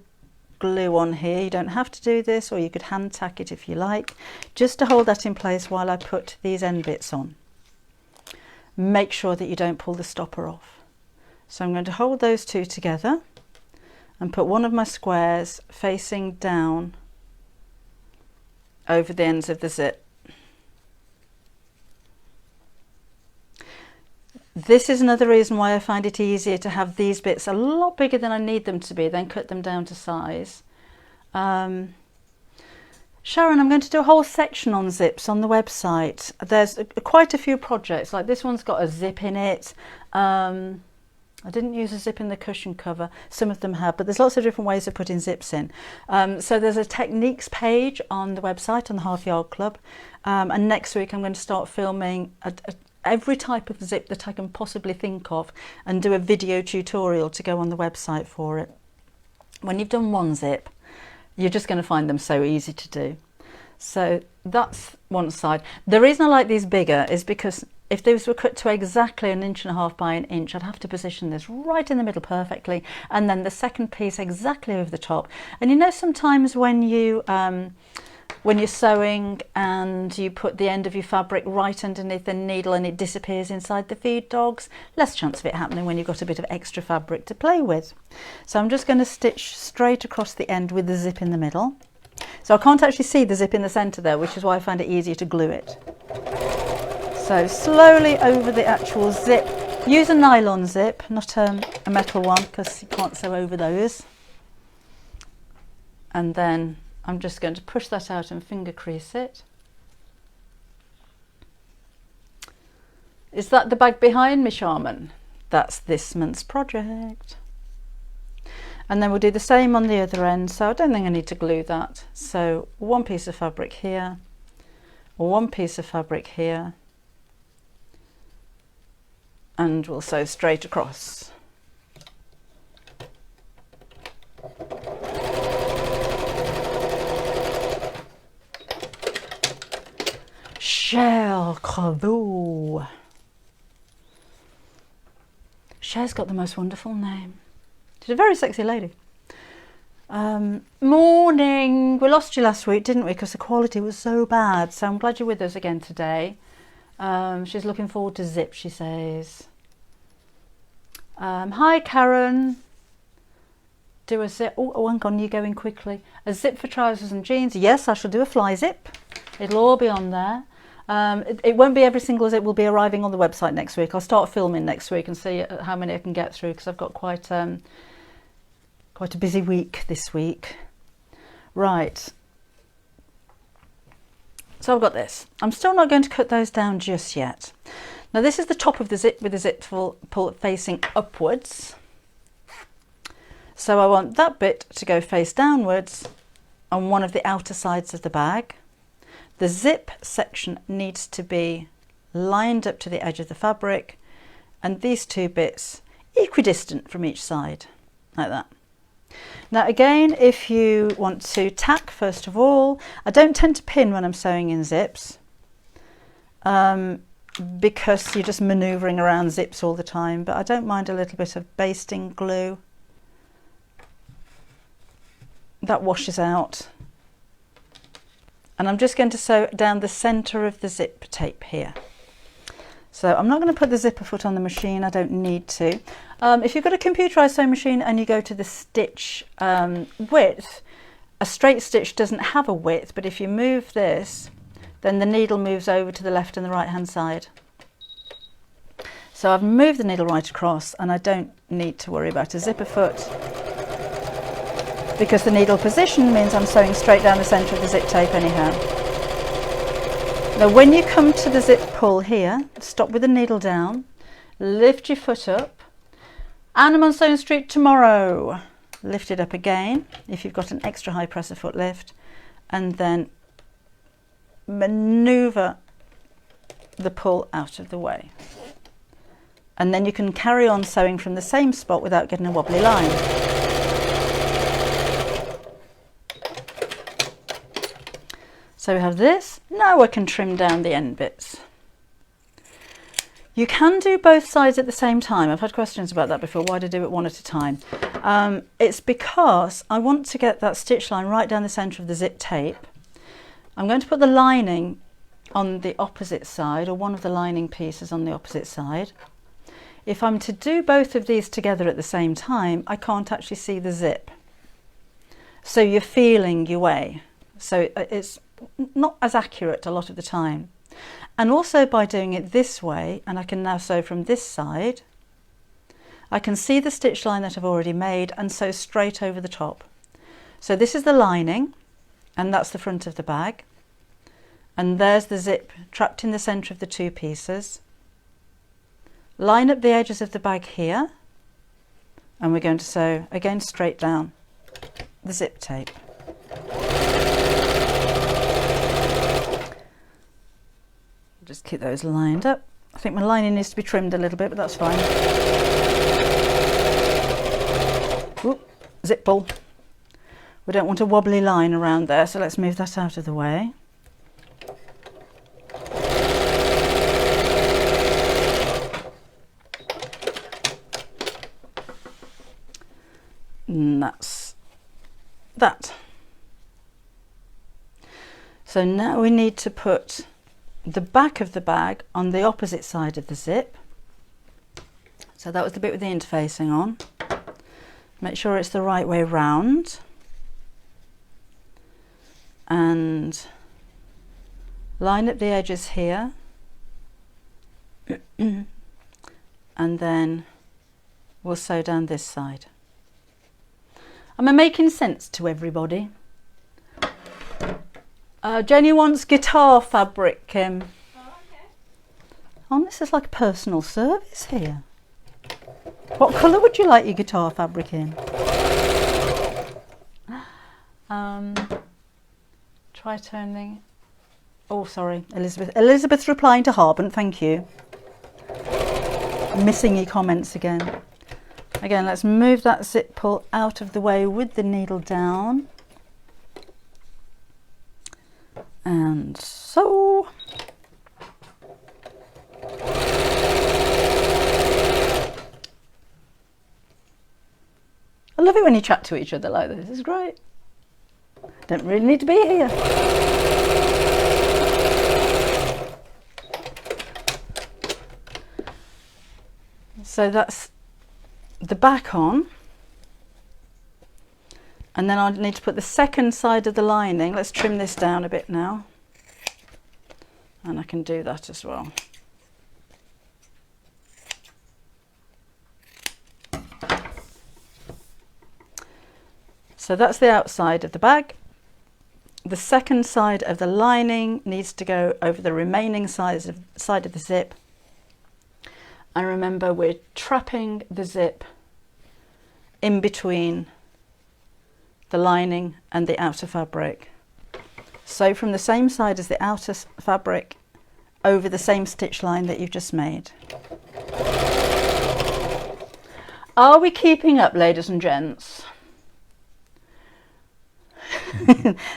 glue on here. You don't have to do this, or you could hand tack it if you like, just to hold that in place while I put these end bits on. Make sure that you don't pull the stopper off. So I'm going to hold those two together and put one of my squares facing down over the ends of the zip. This is another reason why I find it easier to have these bits a lot bigger than I need them to be, then cut them down to size. Sharon, I'm going to do a whole section on zips on the website. There's quite a few projects, like this one's got a zip in it. I didn't use a zip in the cushion cover. Some of them have, but there's lots of different ways of putting zips in. So there's a techniques page on the website, on the Half Yard Club. And next week I'm going to start filming every type of zip that I can possibly think of and do a video tutorial to go on the website for it. When you've done one zip, you're just going to find them so easy to do. So that's one side. The reason I like these bigger is because if these were cut to exactly 1.5 inches by 1 inch, I'd have to position this right in the middle perfectly, and then the second piece exactly over the top. And you know, sometimes when you're sewing and you put the end of your fabric right underneath the needle and it disappears inside the feed dogs, less chance of it happening when you've got a bit of extra fabric to play with. So I'm just going to stitch straight across the end with the zip in the middle. So I can't actually see the zip in the centre there, which is why I find it easier to glue it. So slowly over the actual zip. Use a nylon zip, not a metal one, because you can't sew over those. And then I'm just going to push that out and finger crease it. Is that the bag behind me, Charmin? That's this month's project. And then we'll do the same on the other end, so I don't think I need to glue that. So one piece of fabric here, one piece of fabric here, and we'll sew straight across. Cher Creveau. Cher's got the most wonderful name. She's a very sexy lady. Morning. We lost you last week, didn't we? Because the quality was so bad. So I'm glad you're with us again today. She's looking forward to zip, she says. Hi, Karen. Do a zip. Oh, hang on, you're going quickly. A zip for trousers and jeans. Yes, I shall do a fly zip. It'll all be on there. It won't be every single zip will be arriving on the website next week. I'll start filming next week and see how many I can get through, because I've got quite a busy week this week. Right. So I've got this. I'm still not going to cut those down just yet. Now this is the top of the zip with the zip pull facing upwards. So I want that bit to go face downwards on one of the outer sides of the bag. The zip section needs to be lined up to the edge of the fabric, and these two bits equidistant from each side, like that. Now again, if you want to tack, first of all, I don't tend to pin when I'm sewing in zips, because you're just manoeuvring around zips all the time, but I don't mind a little bit of basting glue. That washes out. And I'm just going to sew down the centre of the zip tape here. So I'm not going to put the zipper foot on the machine, I don't need to. If you've got a computerised sewing machine and you go to the stitch width, a straight stitch doesn't have a width, but if you move this, then the needle moves over to the left and the right hand side. So I've moved the needle right across, and I don't need to worry about a zipper foot, because the needle position means I'm sewing straight down the centre of the zip tape anyhow. Now when you come to the zip pull here, stop with the needle down, lift your foot up, and I'm on Sewing Street tomorrow. Lift it up again if you've got an extra high presser foot lift, and then manoeuvre the pull out of the way. And then you can carry on sewing from the same spot without getting a wobbly line. So we have this. Now I can trim down the end bits. You can do both sides at the same time. I've had questions about that before. Why do I do it one at a time? It's because I want to get that stitch line right down the centre of the zip tape. I'm going to put the lining on the opposite side, or one of the lining pieces on the opposite side. If I'm to do both of these together at the same time, I can't actually see the zip. So you're feeling your way. So it's not as accurate a lot of the time. And also by doing it this way, and I can now sew from this side, I can see the stitch line that I've already made and sew straight over the top. So this is the lining, and that's the front of the bag. And there's the zip trapped in the centre of the two pieces. Line up the edges of the bag here, and we're going to sew again straight down the zip tape. Just keep those lined up. I think my lining needs to be trimmed a little bit, but that's fine. Ooh, zip pull. We don't want a wobbly line around there, so let's move that out of the way. And that's that. So now we need to put the back of the bag on the opposite side of the zip. So that was the bit with the interfacing on. Make sure it's the right way round. And line up the edges here. And then we'll sew down this side. Am I making sense to everybody? Jenny wants guitar fabric, Kim. Oh, okay. Oh, this is like a personal service here. What colour would you like your guitar fabric in? Try turning. Oh, sorry, Elizabeth. Elizabeth's replying to Harbant, thank you. I'm missing your comments again. Again, let's move that zip pull out of the way with the needle down. And so. I love it when you chat to each other like this, it's great. Don't really need to be here. So that's the back on. And then I need to put the second side of the lining. Let's trim this down a bit now. And I can do that as well. So that's the outside of the bag. The second side of the lining needs to go over the remaining side of the zip. And remember, we're trapping the zip in between the lining and the outer fabric. So from the same side as the outer fabric over the same stitch line that you've just made. Are we keeping up, ladies and gents?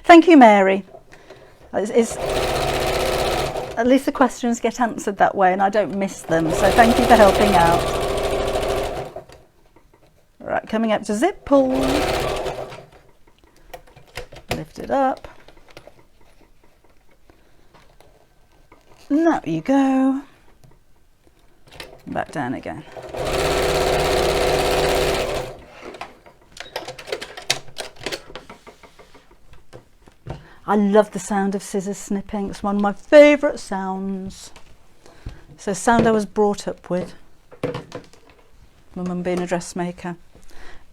Thank you, Mary. At least the questions get answered that way and I don't miss them, so thank you for helping out. Right, coming up to zip pull. Lift it up. And there you go. Back down again. I love the sound of scissors snipping. It's one of my favourite sounds. It's a sound I was brought up with, my mum being a dressmaker.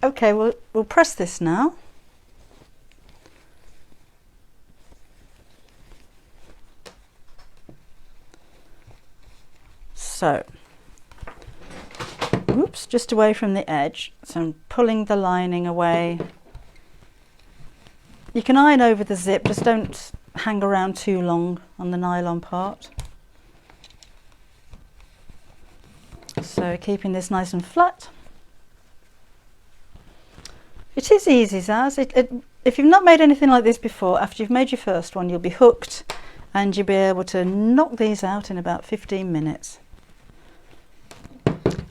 Okay, we'll press this now. So, oops, just away from the edge. So I'm pulling the lining away. You can iron over the zip, just don't hang around too long on the nylon part. So keeping this nice and flat. It is easy, Zaz. If you've not made anything like this before, after you've made your first one, you'll be hooked and you'll be able to knock these out in about 15 minutes.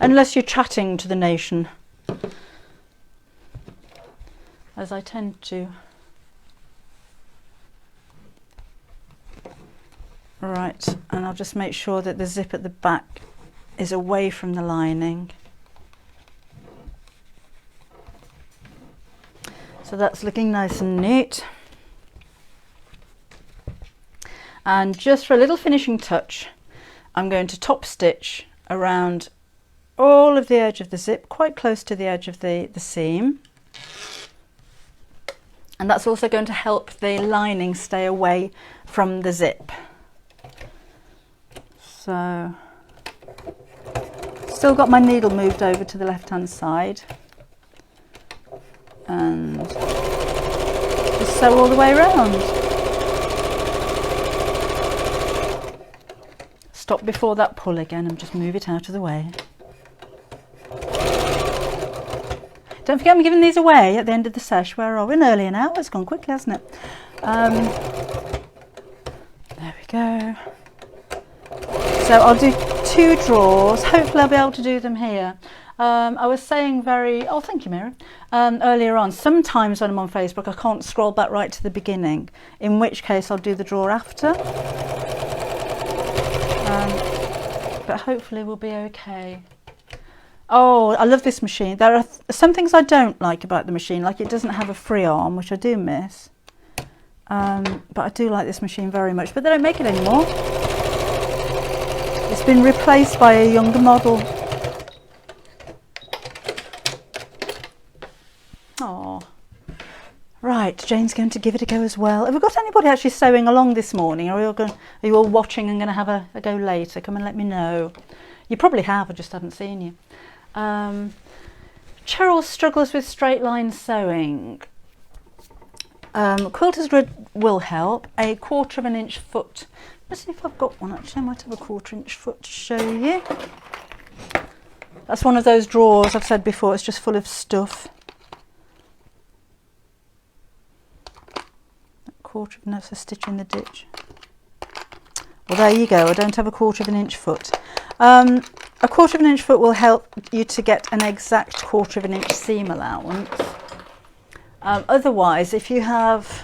Unless you're chatting to the nation, as I tend to. Right, and I'll just make sure that the zip at the back is away from the lining. So that's looking nice and neat. And just for a little finishing touch, I'm going to top stitch around all of the edge of the zip, quite close to the edge of the seam. And that's also going to help the lining stay away from the zip. So, still got my needle moved over to the left hand side. And just sew all the way around. Stop before that pull again and just move it out of the way. Don't forget I'm giving these away at the end of the sesh. Where are we? We're earlier now. It's gone quickly, hasn't it? There we go. So I'll do 2 drawers. Hopefully I'll be able to do them here. I was saying oh, thank you, Mary. Earlier on, sometimes when I'm on Facebook, I can't scroll back right to the beginning, in which case I'll do the drawer after. But hopefully we'll be okay. Oh, I love this machine. There are some things I don't like about the machine, like it doesn't have a free arm, which I do miss. But I do like this machine very much, but they don't make it anymore. It's been replaced by a younger model. Oh, right. Jane's going to give it a go as well. Have we got anybody actually sewing along this morning? Are you all watching and going to have a go later? Come and let me know. You probably have. I just hadn't seen you. Cheryl struggles with straight line sewing. Quilter's grid will help. A 1/4 inch foot. Let's see if I've got one actually. I might have a 1/4 inch foot to show you. That's one of those drawers I've said before, it's just full of stuff. That's a stitch in the ditch. Well, there you go. I don't have a 1/4 inch foot. A 1/4 inch foot will help you to get an exact 1/4 inch seam allowance. Otherwise, if you have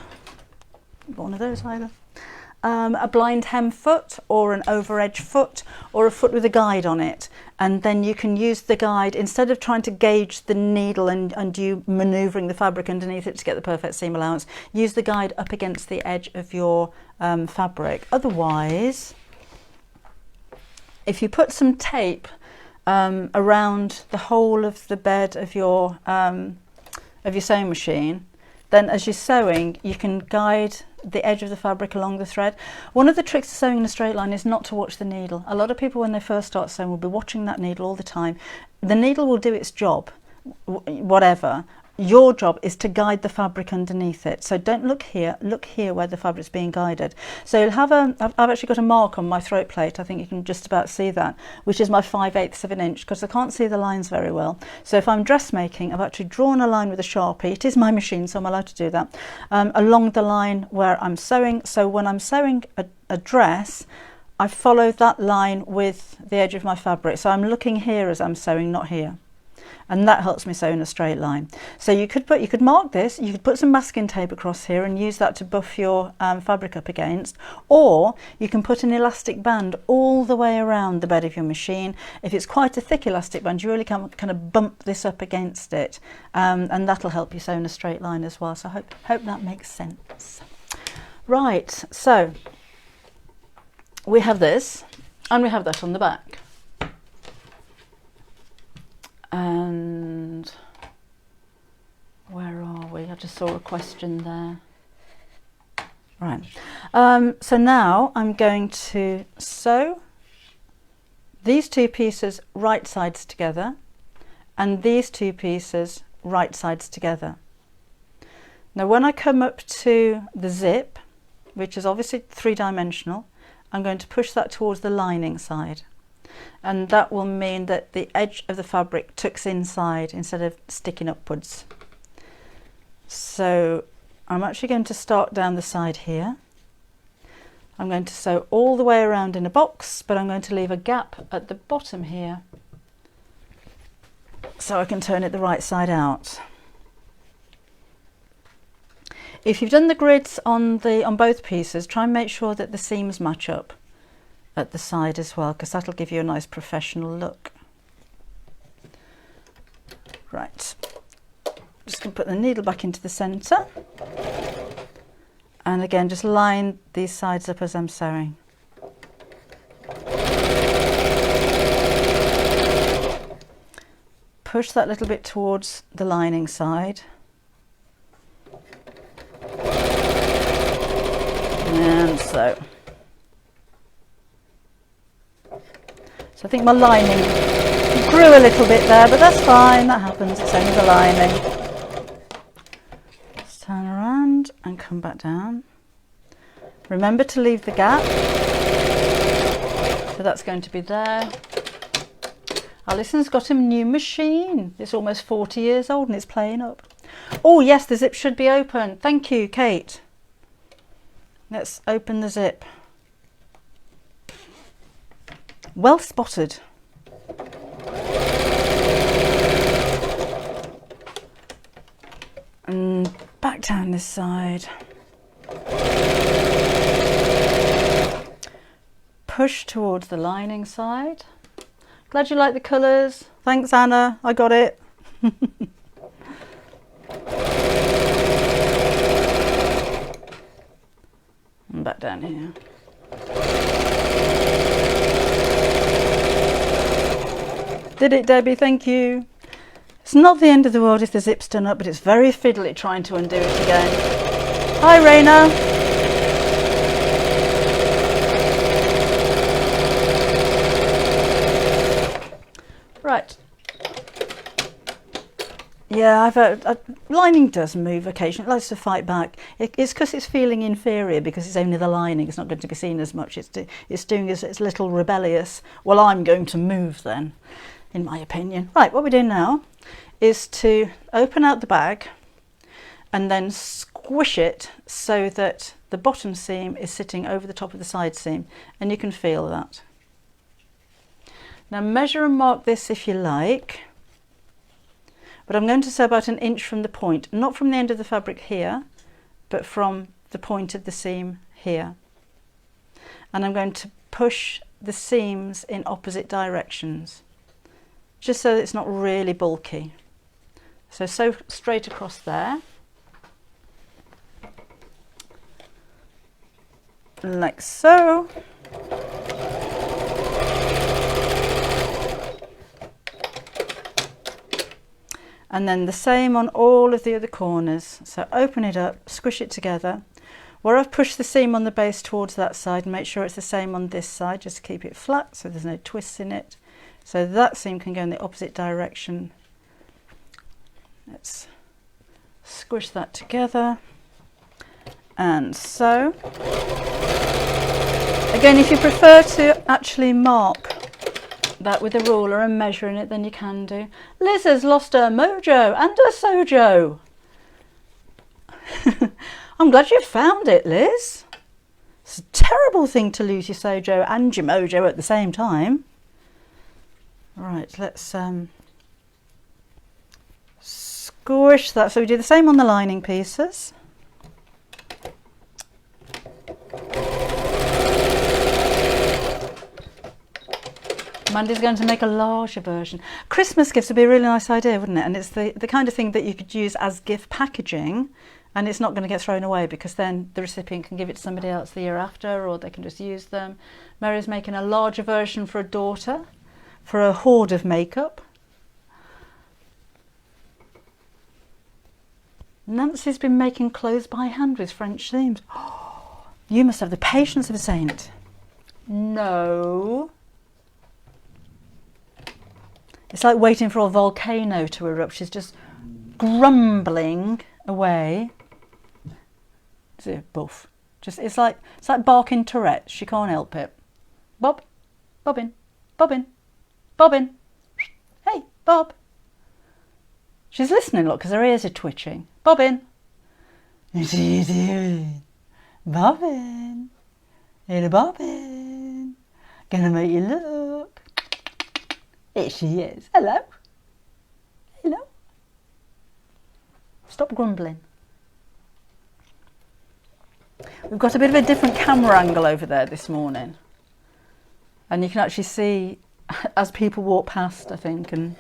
one of those either, a blind hem foot or an over edge foot or a foot with a guide on it, and then you can use the guide instead of trying to gauge the needle and you manoeuvring the fabric underneath it to get the perfect seam allowance, use the guide up against the edge of your fabric. Otherwise, if you put some tape around the whole of the bed of your sewing machine, then as you're sewing you can guide the edge of the fabric along the thread. One of the tricks of sewing in a straight line is not to watch the needle. A lot of people when they first start sewing will be watching that needle all the time. The needle will do its job, whatever. Your job is to guide the fabric underneath it. So don't look here where the fabric's being guided. So you'll have I've actually got a mark on my throat plate, I think you can just about see that, which is my 5/8 of an inch, because I can't see the lines very well. So if I'm dressmaking, I've actually drawn a line with a Sharpie, it is my machine so I'm allowed to do that, along the line where I'm sewing. So when I'm sewing a dress, I follow that line with the edge of my fabric. So I'm looking here as I'm sewing, not here. And that helps me sew in a straight line. So you could mark this, you could put some masking tape across here and use that to buff your fabric up against, or you can put an elastic band all the way around the bed of your machine. If it's quite a thick elastic band, you really can kind of bump this up against it, and that'll help you sew in a straight line as well. So I hope that makes sense. Right, so we have this and we have that on the back. And where are we? I just saw a question there. Right, so now I'm going to sew these 2 pieces right sides together and these 2 pieces right sides together. Now when I come up to the zip, which is obviously 3-dimensional, I'm going to push that towards the lining side. And that will mean that the edge of the fabric tucks inside instead of sticking upwards. So I'm actually going to start down the side here. I'm going to sew all the way around in a box, but I'm going to leave a gap at the bottom here so I can turn it the right side out. If you've done the grids on both pieces, try and make sure that the seams match up at the side as well, because that'll give you a nice professional look. Right, just going to put the needle back into the centre And again, just line these sides up as I'm sewing. Push that little bit towards the lining side. And so. So I think my lining grew a little bit there, but that's fine, that happens, it's only the lining. Let's turn around and come back down. Remember to leave the gap. So that's going to be there. Alison's got a new machine. It's almost 40 years old and it's playing up. Oh yes, the zip should be open. Thank you, Kate. Let's open the zip. Well spotted. And back down this side. Push towards the lining side. Glad you like the colours. Thanks, Anna. I got it. And back down here. Did it, Debbie? Thank you. It's not the end of the world if the zip's done up, but it's very fiddly trying to undo it again. Hi, Raina. Right. Yeah, lining does move occasionally. It likes to fight back. It's because it's feeling inferior because it's only the lining. It's not going to be seen as much. It's doing its little rebellious. Well, I'm going to move then, in my opinion. Right, what we're doing now is to open out the bag and then squish it so that the bottom seam is sitting over the top of the side seam, and you can feel that. Now measure and mark this if you like, but I'm going to sew about 1 inch from the point, not from the end of the fabric here, but from the point of the seam here. And I'm going to push the seams in opposite directions, just so that it's not really bulky. So sew straight across there, like so. And then the same on all of the other corners. So open it up, squish it together. Where I've pushed the seam on the base towards that side, make sure it's the same on this side, just keep it flat so there's no twists in it. So that seam can go in the opposite direction. Let's squish that together. And so. Again, if you prefer to actually mark that with a ruler and measuring it, then you can do. Liz has lost her mojo and her sojo. I'm glad you found it, Liz. It's a terrible thing to lose your sojo and your mojo at the same time. Right, let's squish that. So we do the same on the lining pieces. Mandy's going to make a larger version. Christmas gifts would be a really nice idea, wouldn't it? And it's the kind of thing that you could use as gift packaging, and it's not going to get thrown away because then the recipient can give it to somebody else the year after, or they can just use them. Mary's making a larger version for a daughter, for a hoard of makeup. Nancy's been making clothes by hand with French seams. Oh, you must have the patience of a saint. No. It's like waiting for a volcano to erupt. She's just grumbling away. See, buff. It's like barking Tourette's. She can't help it. Bob, bobbin, bobbin, bobbin. Hey, Bob. She's listening, look, because her ears are twitching. Bobbin. What are you doing? Bobbin. Little bobbin. Gonna make you look. Here she is. Hello. Hello. Stop grumbling. We've got a bit of a different camera angle over there this morning. And you can actually see as people walk past, I think, and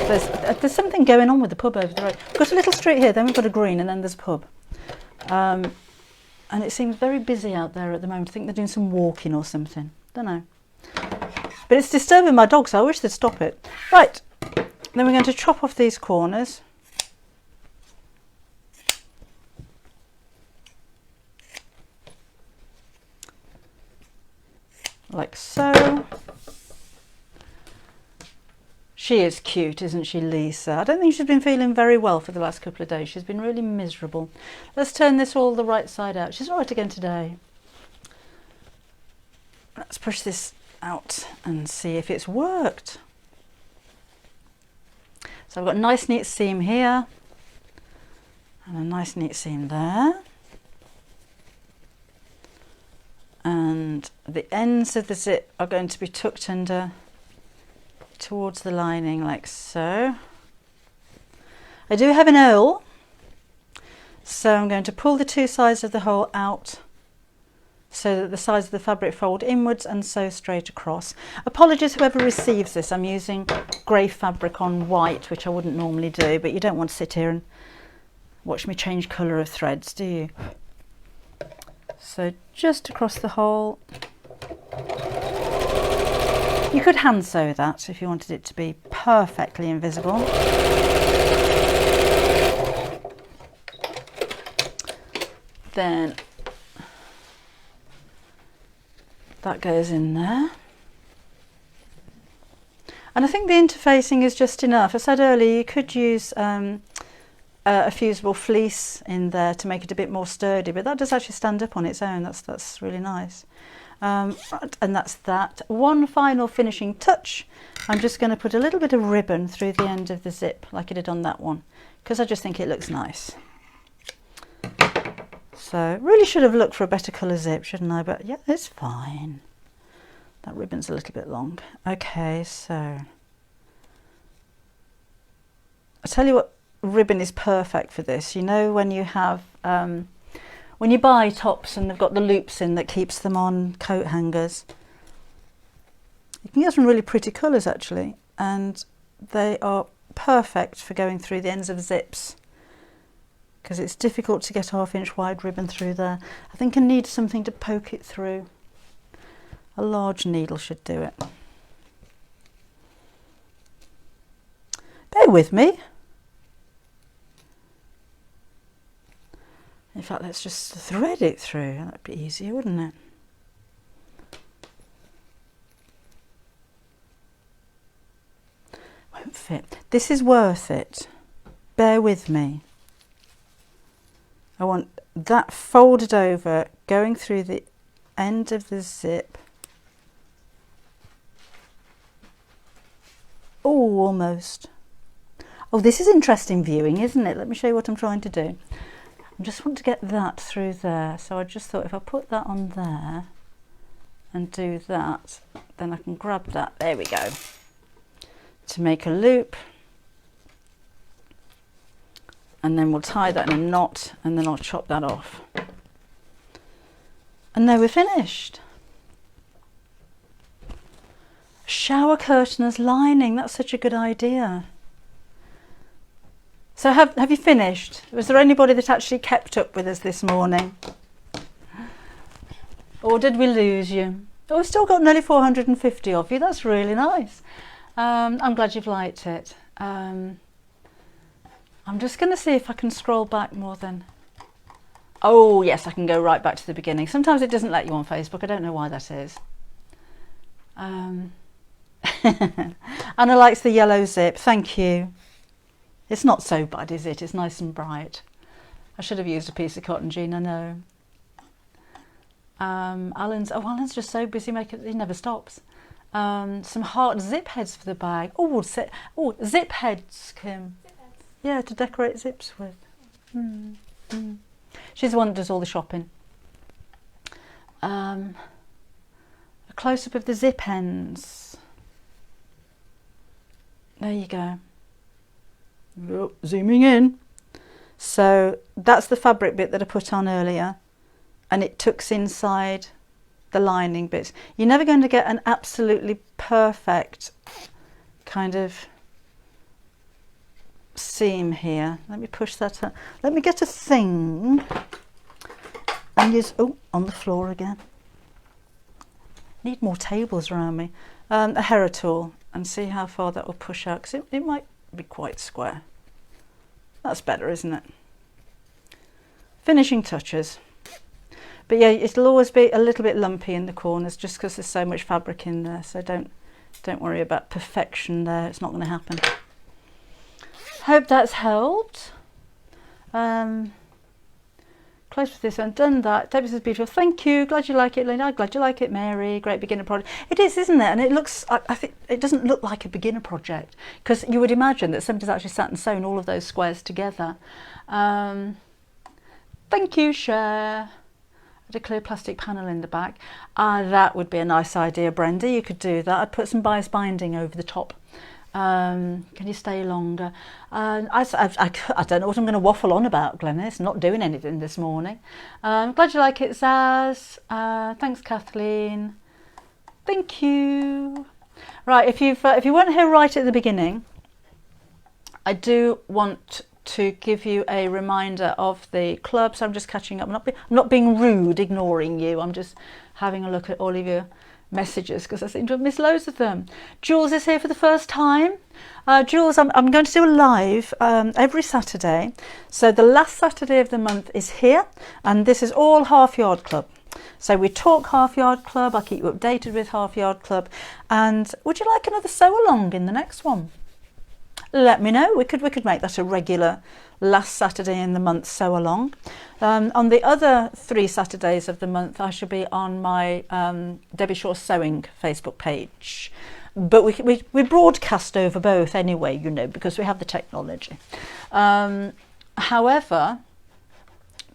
there's something going on with the pub over the road. We've got a little street here, then we've got a green, and then there's a pub. And it seems very busy out there at the moment. I think they're doing some walking or something. Don't know. But it's disturbing my dog, so I wish they'd stop it. Right, then we're going to chop off these corners. Like so. She is cute, isn't she, Lisa? I don't think she's been feeling very well for the last couple of days. She's been really miserable. Let's turn this all the right side out. She's all right again today. Let's push this out and see if it's worked. So I've got a nice neat seam here and a nice neat seam there. And the ends of the zip are going to be tucked under towards the lining like so. I do have an hole, so I'm going to pull the two sides of the hole out so that the sides of the fabric fold inwards and sew straight across. Apologies whoever receives this, I'm using grey fabric on white, which I wouldn't normally do, but you don't want to sit here and watch me change colour of threads, do you? So just across the hole. You could hand sew that if you wanted it to be perfectly invisible. Then that goes in there. And I think the interfacing is just enough. I said earlier you could use a fusible fleece in there to make it a bit more sturdy, but that does actually stand up on its own. That's really nice. And that's that. One final finishing touch. I'm just going to put a little bit of ribbon through the end of the zip like I did on that one, because I just think it looks nice. So really should have looked for a better colour zip, shouldn't I? But yeah, it's fine. That ribbon's a little bit long. Okay, so I tell you what ribbon is perfect for this. You know when you have when you buy tops and they've got the loops in that keeps them on coat hangers, you can get some really pretty colours actually, and they are perfect for going through the ends of zips, because it's difficult to get 1/2 inch wide ribbon through there. I think I need something to poke it through. A large needle should do it. Bear with me. In fact, let's just thread it through. That'd be easier, wouldn't it? Won't fit. This is worth it. Bear with me. I want that folded over, going through the end of the zip. Oh, almost. Oh, this is interesting viewing, isn't it? Let me show you what I'm trying to do. I just want to get that through there, so I just thought if I put that on there and do that, then I can grab that, there we go, to make a loop, and then we'll tie that in a knot, and then I'll chop that off. And there we're finished. Shower curtain as lining, that's such a good idea. So have you finished? Was there anybody that actually kept up with us this morning? Or did we lose you? Oh, we've still got nearly 450 of you. That's really nice. I'm glad you've liked it. I'm just going to see if I can scroll back more than... Oh, yes, I can go right back to the beginning. Sometimes it doesn't let you on Facebook. I don't know why that is. Anna likes the yellow zip. Thank you. It's not so bad, is it? It's nice and bright. I should have used a piece of cotton jean, I know. Alan's just so busy making, he never stops. Some heart zip heads for the bag. Oh, zip heads, Kim. Zip heads. Yeah, to decorate zips with. She's the one that does all the shopping. A close-up of the zip ends. There you go. Zooming in. So that's the fabric bit that I put on earlier, and it tucks inside the lining bits. You're never going to get an absolutely perfect kind of seam here. Let me push that up. Let me get a thing and use, oh, on the floor again. Need more tables around me. A Hera tool, and see how far that will push out, because it might be quite square. That's better, isn't it? Finishing touches. But yeah, it'll always be a little bit lumpy in the corners just because there's so much fabric in there, so don't worry about perfection there, it's not going to happen. Hope that's helped. Close with this one, done that. Debbie says beautiful, thank you, glad you like it, Lena, glad you like it, Mary, great beginner project. It is, isn't it? And it looks, I think it doesn't look like a beginner project, because you would imagine that somebody's actually sat and sewn all of those squares together. Thank you, Cher. A clear plastic panel in the back. That would be a nice idea, Brenda, you could do that. I'd put some bias binding over the top. Can you stay longer? I don't know what I'm going to waffle on about, Glenys. Not doing anything this morning. Glad you like it, Zaz. Thanks, Kathleen. Thank you. Right, if you weren't here right at the beginning, I do want to give you a reminder of the club. So I'm just catching up. I'm not being rude, ignoring you. I'm just having a look at all of your messages because I seem to have missed loads of them. Jules is here for the first time. Jules, I'm going to do a live every Saturday. So the last Saturday of the month is here, and this is all Half Yard Club. So we talk Half Yard Club. I'll keep you updated with Half Yard Club. And would you like another sew along in the next one? Let me know. We could make that a regular last Saturday in the month sew along. On the other 3 Saturdays of the month, I should be on my Debbie Shaw Sewing Facebook page. But we broadcast over both anyway, you know, because we have the technology. However,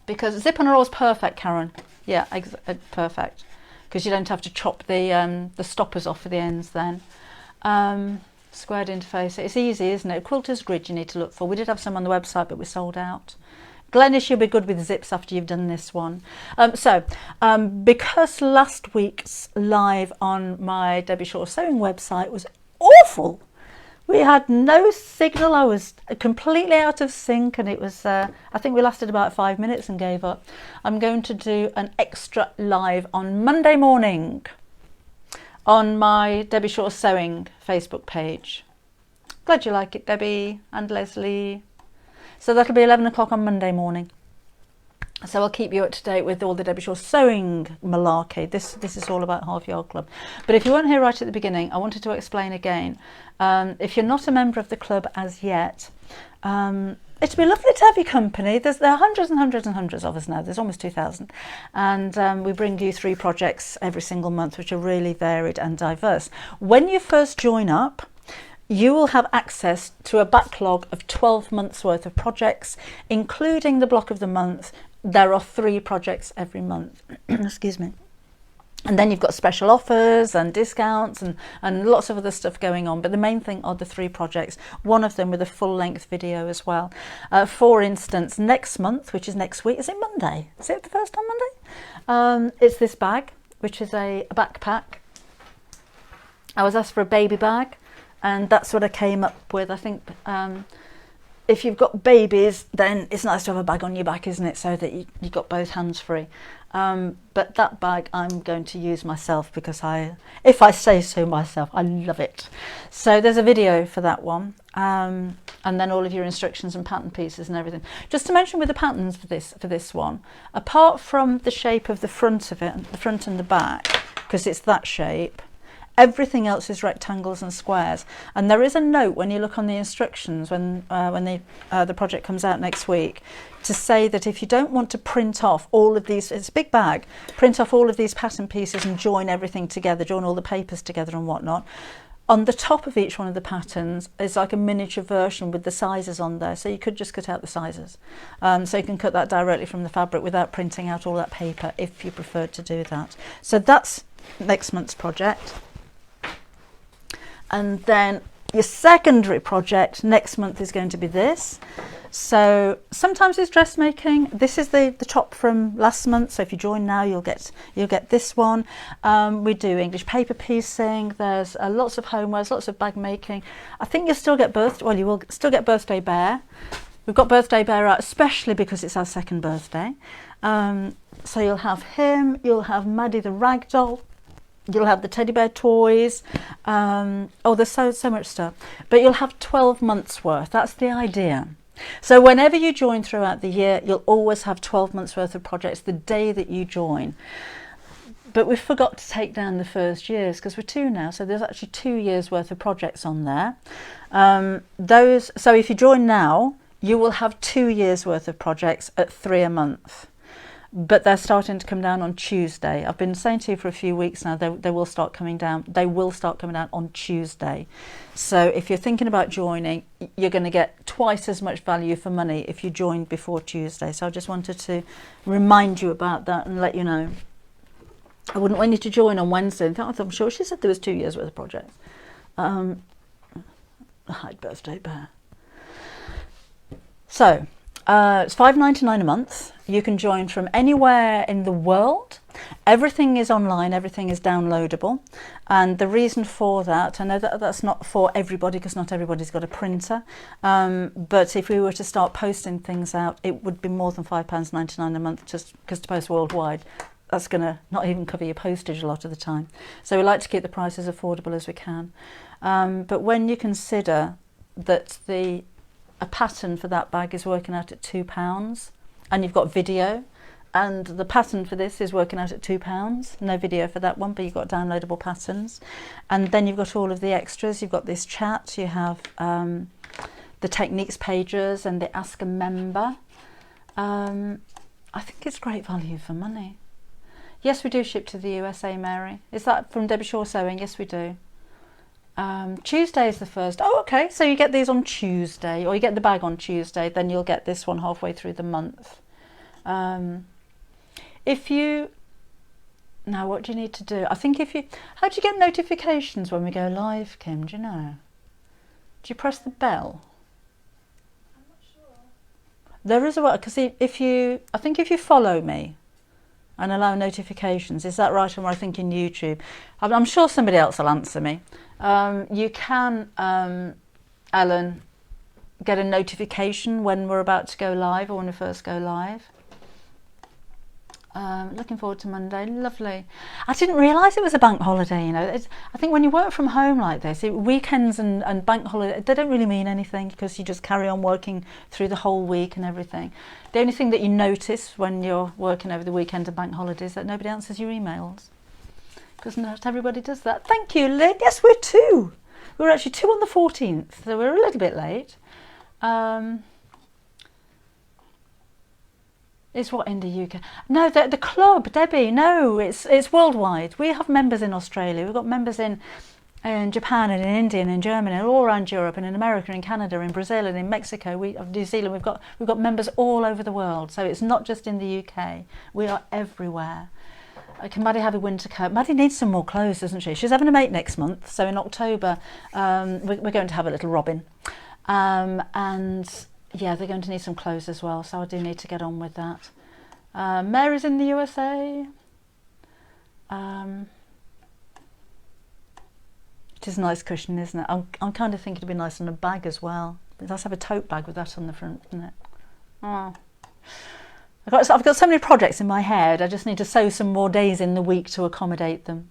because zip on a roll is perfect, Karen. Yeah, perfect. Because you don't have to chop the stoppers off for the ends then. Squared interface, it's easy, isn't it? Quilter's grid you need to look for. We did have some on the website, but we sold out. Glenys, you'll be good with zips after you've done this one. Because last week's live on my Debbie Shaw Sewing website was awful. We had no signal. I was completely out of sync, and it was, I think we lasted about 5 minutes and gave up. I'm going to do an extra live on Monday morning on my Debbie Shaw Sewing Facebook page. Glad you like it, Debbie and Leslie. So that'll be 11 o'clock on Monday morning. So I'll keep you up to date with all the Debbie Shaw Sewing malarkey. This is all about Half Yard Club. But if you weren't here right at the beginning, I wanted to explain again. If you're not a member of the club as yet, it'd be lovely to have your company. There are hundreds and hundreds and hundreds of us now. There's almost 2,000. And we bring you 3 projects every single month, which are really varied and diverse. When you first join up, you will have access to a backlog of 12 months worth of projects, including the block of the month. There are 3 projects every month. Excuse me. And then you've got special offers and discounts and lots of other stuff going on. But the main thing are the 3 projects, one of them with a full-length video as well. For instance, next month, which is next week, is it Monday? Is it the first on Monday? It's this bag, which is a backpack. I was asked for a baby bag, and that's what I came up with. I think if you've got babies, then it's nice to have a bag on your back, isn't it? So that you've got both hands free. But that bag I'm going to use myself because if I say so myself, I love it. So there's a video for that one. And then all of your instructions and pattern pieces and everything. Just to mention with the patterns for this one, apart from the shape of the front of it, the front and the back, because it's that shape, everything else is rectangles and squares. And there is a note when you look on the instructions when the project comes out next week to say that if you don't want to print off all of these, it's a big bag, print off all of these pattern pieces and join everything together, join all the papers together and whatnot, on the top of each one of the patterns is like a miniature version with the sizes on there. So you could just cut out the sizes. So you can cut that directly from the fabric without printing out all that paper if you prefer to do that. So that's next month's project. And then your secondary project next month is going to be this. So sometimes it's dressmaking. This is the top from last month. So if you join now, you'll get this one. We do English paper piecing. There's lots of homewares, lots of bag making. I think you'll still get you will still get birthday bear. We've got birthday bear out, especially because it's our second birthday. So you'll have him, you'll have Maddie the rag doll, you'll have the teddy bear toys. Oh, there's so much stuff. But you'll have 12 months worth. That's the idea. So whenever you join throughout the year, you'll always have 12 months worth of projects the day that you join. But we forgot to take down the first years because we're 2 now. So there's actually 2 years worth of projects on there. So if you join now, you will have 2 years worth of projects at 3 a month. But they're starting to come down on Tuesday. I've been saying to you for a few weeks now, they will start coming down. They will start coming down on Tuesday. So if you're thinking about joining, you're going to get twice as much value for money if you join before Tuesday. So I just wanted to remind you about that and let you know. I wouldn't want you to join on Wednesday and think, I'm sure she said there was 2 years worth of projects. Hide birthday bear. So it's $5.99 a month. You can join from anywhere in the world. Everything is online, everything is downloadable. And the reason for that, I know that that's not for everybody because not everybody's got a printer. But if we were to start posting things out, it would be more than £5.99 a month just because to post worldwide. That's going to not even cover your postage a lot of the time. So we like to keep the prices affordable as we can. But when you consider that a pattern for that bag is working out at £2 and you've got video, and the pattern for this is working out at £2. No video for that one, but you've got downloadable patterns. And then you've got all of the extras. You've got this chat, you have the techniques pages and the ask a member. I think it's great value for money. Yes, we do ship to the USA, Mary. Is that from Debbie Shaw Sewing? Yes, we do. Tuesday is the first. Oh, okay. So you get these on Tuesday, or you get the bag on Tuesday, then you'll get this one halfway through the month. Now what do you need to do? I think how do you get notifications when we go live, Kim? Do you know? Do you press the bell? I'm not sure. There is a way, because I think if you follow me and allow notifications, is that right? Or am I thinking YouTube? I'm sure somebody else will answer me. You can, Ellen, get a notification when we're about to go live or when we first go live. Looking forward to Monday. Lovely. I didn't realise it was a bank holiday, you know. I think when you work from home like this, weekends and bank holiday, they don't really mean anything because you just carry on working through the whole week and everything. The only thing that you notice when you're working over the weekend and bank holidays is that nobody answers your emails. Because not everybody does that. Thank you, Lynn. Yes, we're 2. We were actually 2 on the 14th, so we're a little bit late. Is what in the UK? No, the club, Debbie. No, it's worldwide. We have members in Australia. We've got members in Japan and in India and in Germany and all around Europe and in America and Canada and Brazil and in Mexico. New Zealand. We've got members all over the world. So it's not just in the UK. We are everywhere. Can Maddie have a winter coat? Maddie needs some more clothes, doesn't she? She's having a mate next month. So in October, we're going to have a little robin, and yeah, they're going to need some clothes as well, so I do need to get on with that. Mary's in the USA. It is a nice cushion, isn't it? I'm kind of thinking it'd be nice on a bag as well. Let's have a tote bag with that on the front, isn't it? Oh. I've got so many projects in my head, I just need to sew some more days in the week to accommodate them.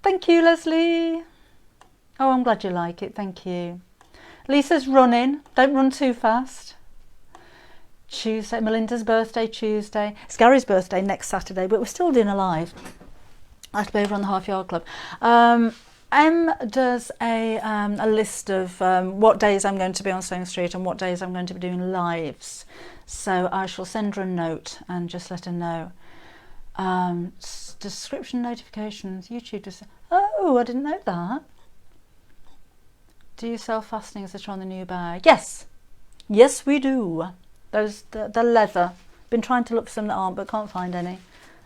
Thank you, Leslie. Oh, I'm glad you like it, thank you. Lisa's running. Don't run too fast. Tuesday, Melinda's birthday Tuesday. It's Gary's birthday next Saturday, but we're still doing a live. I have to be over on the Half Yard Club. Em does a list of what days I'm going to be on Sewing Street and what days I'm going to be doing lives. So I shall send her a note and just let her know. Description notifications. YouTube just... Oh, I didn't know that. Do you sell fastenings that are on the new bag? Yes. Yes, we do. Those, the leather. Been trying to look for some that aren't, but can't find any.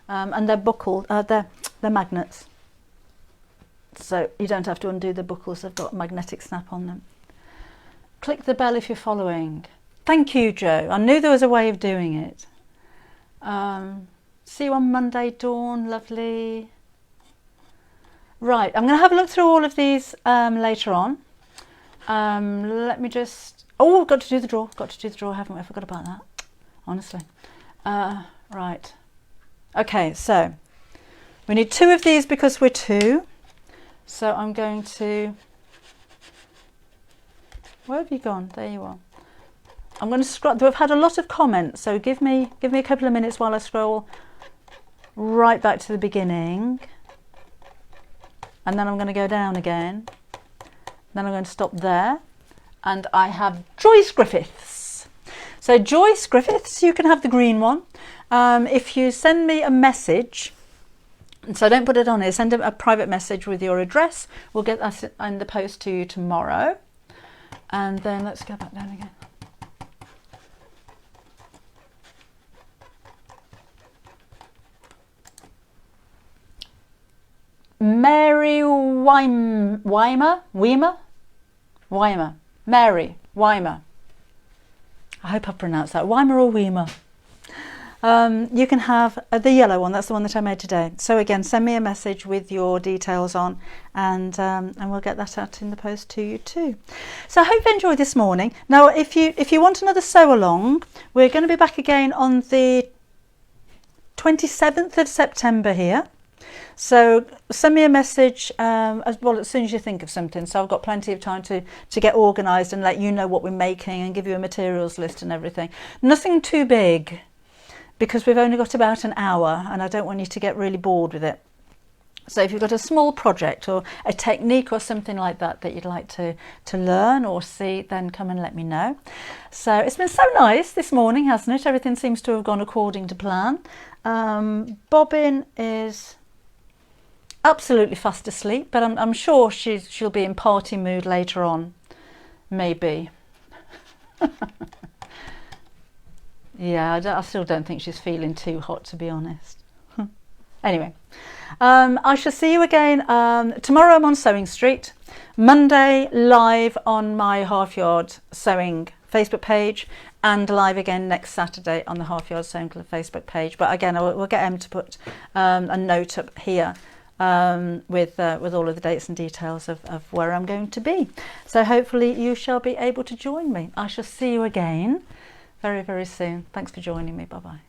And they're buckled. They're magnets. So you don't have to undo the buckles. They've got magnetic snap on them. Click the bell if you're following. Thank you, Joe. I knew there was a way of doing it. See you on Monday, Dawn. Lovely. Right, I'm going to have a look through all of these later on. Let me just... Oh, got to do the draw. Got to do the draw, haven't we? I forgot about that, honestly. Right. Okay, so we need 2 of these because we're 2. So I'm going to, where have you gone? There you are. I'm going to scroll. We've had a lot of comments, so give me a couple of minutes while I scroll right back to the beginning, and then I'm going to go down again. Then I'm going to stop there, and I have Joyce Griffiths. So Joyce Griffiths, you can have the green one. If you send me a message, so don't put it on here, send a private message with your address. We'll get that in the post to you tomorrow. And then let's go back down again. Mary Weimer. Mary Weimer. I hope I pronounced that. Weimer or Weimer. You can have the yellow one. That's the one that I made today. So again, send me a message with your details on, and we'll get that out in the post to you too. So I hope you enjoyed this morning. Now, if you want another sew along, we're going to be back again on the 27th of September here. So send me a message as soon as you think of something. So I've got plenty of time to get organised and let you know what we're making and give you a materials list and everything. Nothing too big, because we've only got about an hour and I don't want you to get really bored with it. So if you've got a small project or a technique or something like that that you'd like to learn or see, then come and let me know. So it's been so nice this morning, hasn't it? Everything seems to have gone according to plan. Bobbin is absolutely fast asleep, but I'm sure she'll be in party mood later on, maybe. Yeah, I still don't think she's feeling too hot, to be honest. Anyway, I shall see you again tomorrow. I'm on Sewing Street. Monday live on my Half Yard Sewing Facebook page, and live again next Saturday on the Half Yard Sewing Club Facebook page. But again, we'll get Em to put a note up here with all of the dates and details of where I'm going to be. So hopefully you shall be able to join me. I shall see you again very, very soon. Thanks for joining me. Bye bye.